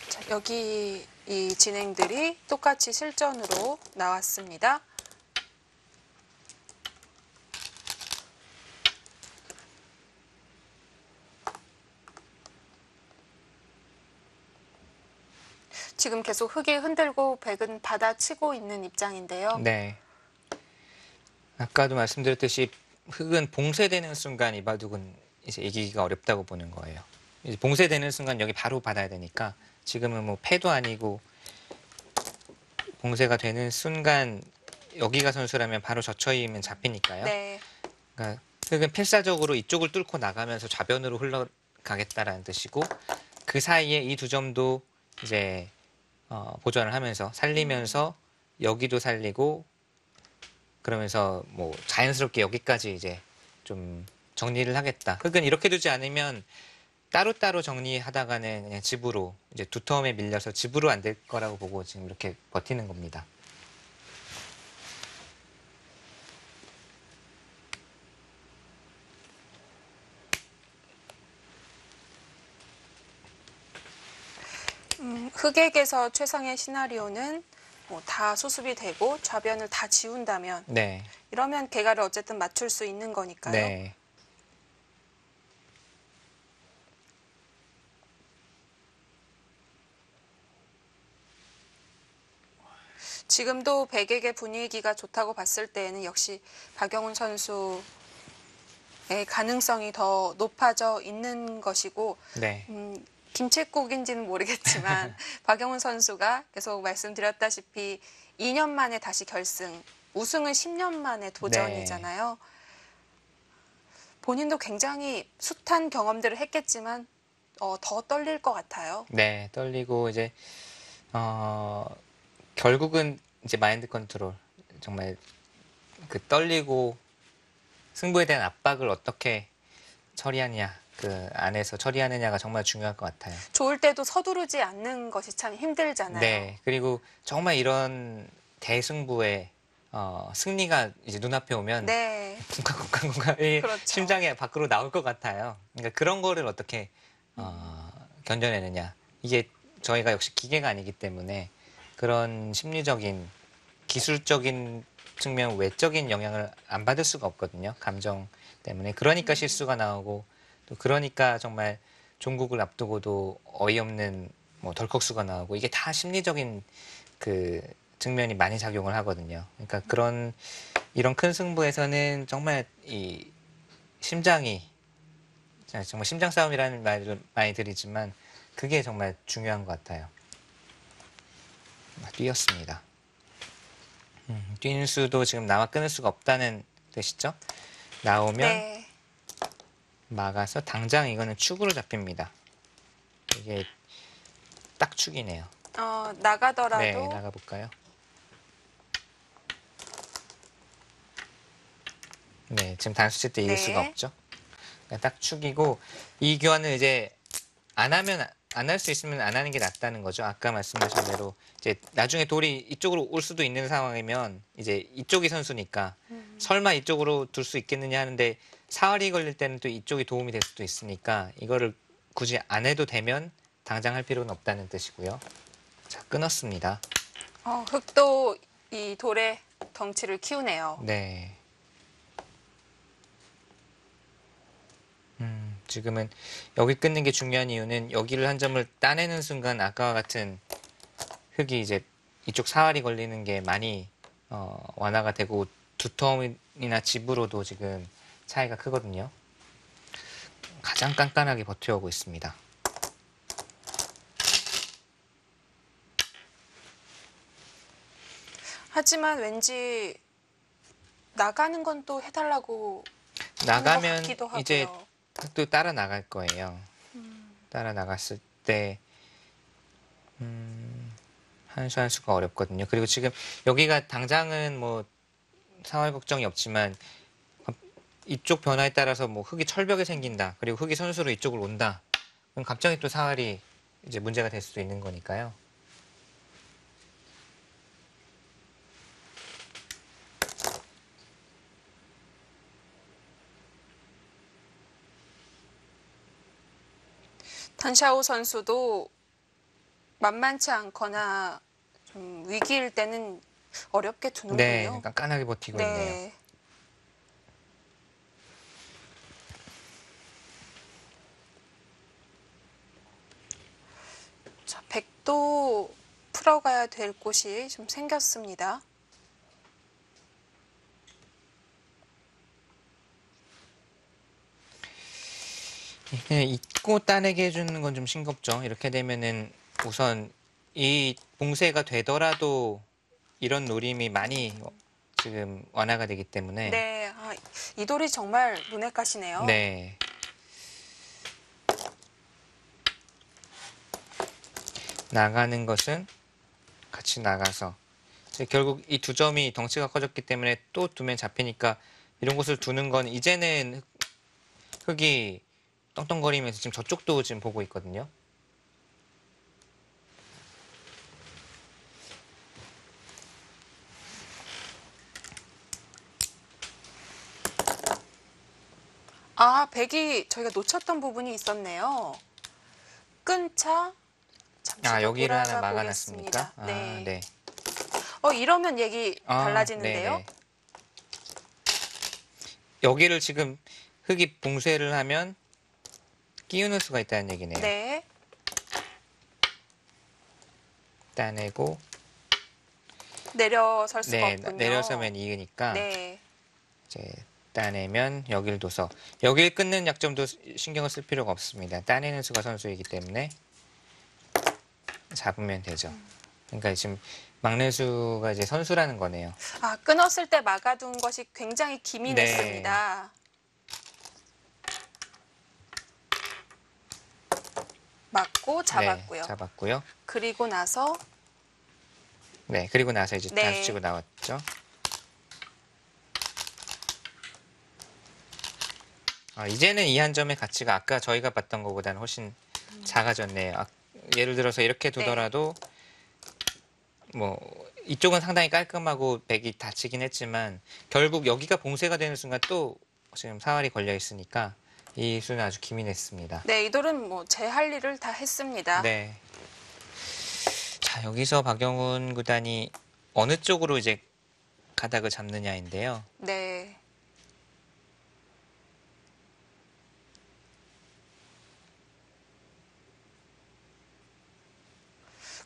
자, 여기 이 진행들이 똑같이 실전으로 나왔습니다. 지금 계속 흙이 흔들고 백은 받아치고 있는 입장인데요. 네. 아까도 말씀드렸듯이 흙은 봉쇄되는 순간 이 바둑은 이제 이기기가 어렵다고 보는 거예요. 이제 봉쇄되는 순간 여기 바로 받아야 되니까 지금은 뭐 패도 아니고 봉쇄가 되는 순간 여기가 선수라면 바로 젖혀이면 잡히니까요. 네. 그러니까 흙은 필사적으로 이쪽을 뚫고 나가면서 좌변으로 흘러가겠다라는 뜻이고 그 사이에 이 두 점도 이제 보존을 하면서 살리면서 여기도 살리고 그러면서 뭐 자연스럽게 여기까지 이제 좀 정리를 하겠다. 흙은 이렇게 두지 않으면 따로따로 정리하다가는 그냥 집으로 이제 두 텀에 밀려서 집으로 안 될 거라고 보고 지금 이렇게 버티는 겁니다. 흑액에서 최상의 시나리오는 뭐 다 수습이 되고 좌변을 다 지운다면 네. 이러면 개가를 어쨌든 맞출 수 있는 거니까요. 네. 지금도 백액의 분위기가 좋다고 봤을 때에는 역시 박영훈 선수의 가능성이 더 높아져 있는 것이고 네. 김칫국인지는 모르겠지만 박영훈 선수가 계속 말씀드렸다시피 2년 만에 다시 결승, 우승은 10년 만에 도전이잖아요. 본인도 굉장히 숱한 경험들을 했겠지만 더 떨릴 것 같아요. 네. 떨리고 이제 결국은 이제 마인드 컨트롤 정말 그 떨리고 승부에 대한 압박을 어떻게 처리하느냐 그 안에서 처리하느냐가 정말 중요할 것 같아요. 좋을 때도 서두르지 않는 것이 참 힘들잖아요. 네. 그리고 정말 이런 대승부에 승리가 이제 눈앞에 오면 네. 쿵쾅쿵쾅쿵쾅 그렇죠. 심장이 밖으로 나올 것 같아요. 그러니까 그런 거를 어떻게 견뎌내느냐. 이게 저희가 역시 기계가 아니기 때문에 그런 심리적인 기술적인 측면 외적인 영향을 안 받을 수가 없거든요. 감정 때문에. 그러니까 실수가 나오고 또 그러니까 정말 종국을 앞두고도 어이없는 뭐 덜컥수가 나오고 이게 다 심리적인 그 측면이 많이 작용을 하거든요. 그러니까 이런 큰 승부에서는 정말 이 심장이 정말 심장 싸움이라는 말을 많이 드리지만 그게 정말 중요한 것 같아요. 뛰었습니다. 뛰는 수도 지금 나와 끊을 수가 없다는 뜻이죠. 나오면 네. 막아서 당장 이거는 축으로 잡힙니다. 이게 딱 축이네요. 나가더라도 네, 나가볼까요? 네, 지금 단수치 때 이길 네. 수가 없죠. 그러니까 딱 축이고 이 교환을 이제 안 할 수 있으면 안 하는 게 낫다는 거죠. 아까 말씀하신 대로 이제 나중에 돌이 이쪽으로 올 수도 있는 상황이면 이제 이쪽이 선수니까 설마 이쪽으로 둘 수 있겠느냐 하는데 사활이 걸릴 때는 또 이쪽이 도움이 될 수도 있으니까 이거를 굳이 안 해도 되면 당장 할 필요는 없다는 뜻이고요. 자, 끊었습니다. 흙도 이 돌의 덩치를 키우네요. 네. 지금은 여기 끊는 게 중요한 이유는 여기를 한 점을 따내는 순간 아까와 같은 흙이 이제 이쪽 사활이 걸리는 게 많이 완화가 되고 두텀이나 집으로도 지금 차이가 크거든요. 가장 깐깐하게 버텨오고 있습니다. 하지만 왠지 나가는 건 또 해달라고 나가면 하는 것 같기도 하고요. 이제 흙도 따라 나갈 거예요. 따라 나갔을 때 한 수 한 수가 어렵거든요. 그리고 지금 여기가 당장은 뭐 사활 걱정이 없지만 이쪽 변화에 따라서 뭐 흙이 철벽에 생긴다. 그리고 흙이 선수로 이쪽으로 온다. 그럼 갑자기 또 사활이 이제 문제가 될 수도 있는 거니까요. 단샤오 선수도 만만치 않거나 좀 위기일 때는 어렵게 두는군요. 네, 깐깐하게 버티고 있네요. 자, 백도 풀어가야 될 곳이 좀 생겼습니다. 그냥 잊고 따내게 해주는 건 좀 싱겁죠. 이렇게 되면은 우선 이 봉쇄가 되더라도 이런 노림이 많이 지금 완화가 되기 때문에 네, 이 돌이 정말 눈에 가시네요. 네. 나가는 것은 같이 나가서 결국 이 두 점이 덩치가 커졌기 때문에 또 두면 잡히니까 이런 곳을 두는 건 이제는 흙이 떵떵거리면서 지금 저쪽도 지금 보고 있거든요. 백이 저희가 놓쳤던 부분이 있었네요. 끈차 잠시 여기를 하나 돌아가 막아놨습니까? 보겠습니다. 네. 네. 이러면 얘기 달라지는데요. 네네. 여기를 지금 흙이 봉쇄를 하면 끼우는 수가 있다는 얘기네요. 네. 따내고 내려설 수가 없군요. 내려서면 이으니까 네. 이제 따내면 여기를 둬서 여기를 끊는 약점도 신경을 쓸 필요가 없습니다. 따내는 수가 선수이기 때문에 잡으면 되죠. 그러니까 지금 막는 수가 이제 선수라는 거네요. 끊었을 때 막아둔 것이 굉장히 기민했습니다. 막고 잡았고요. 네, 잡았고요. 그리고 나서 그리고 나서 이제 네. 단수 치고 나왔죠. 이제는 이 한 점의 가치가 아까 저희가 봤던 것보다는 훨씬 작아졌네요. 예를 들어서 이렇게 두더라도 뭐 이쪽은 상당히 깔끔하고 백이 닫히긴 했지만 결국 여기가 봉쇄가 되는 순간 또 지금 사활이 걸려 있으니까 이 수는 아주 기민했습니다. 네, 이 돌은 뭐 제 할 일을 다 했습니다. 네. 자, 여기서 박영훈 구단이 어느 쪽으로 이제 가닥을 잡느냐인데요. 네.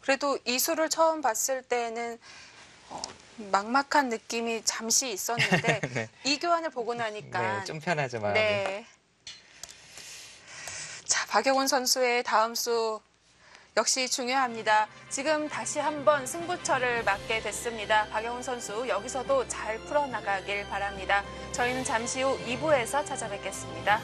그래도 이 수를 처음 봤을 때는 막막한 느낌이 잠시 있었는데 네. 이 교환을 보고 나니까 좀 편하죠, 마음이. 네. 자, 박영훈 선수의 다음 수 역시 중요합니다. 지금 다시 한번 승부처를 맞게 됐습니다. 박영훈 선수 여기서도 잘 풀어나가길 바랍니다. 저희는 잠시 후 2부에서 찾아뵙겠습니다.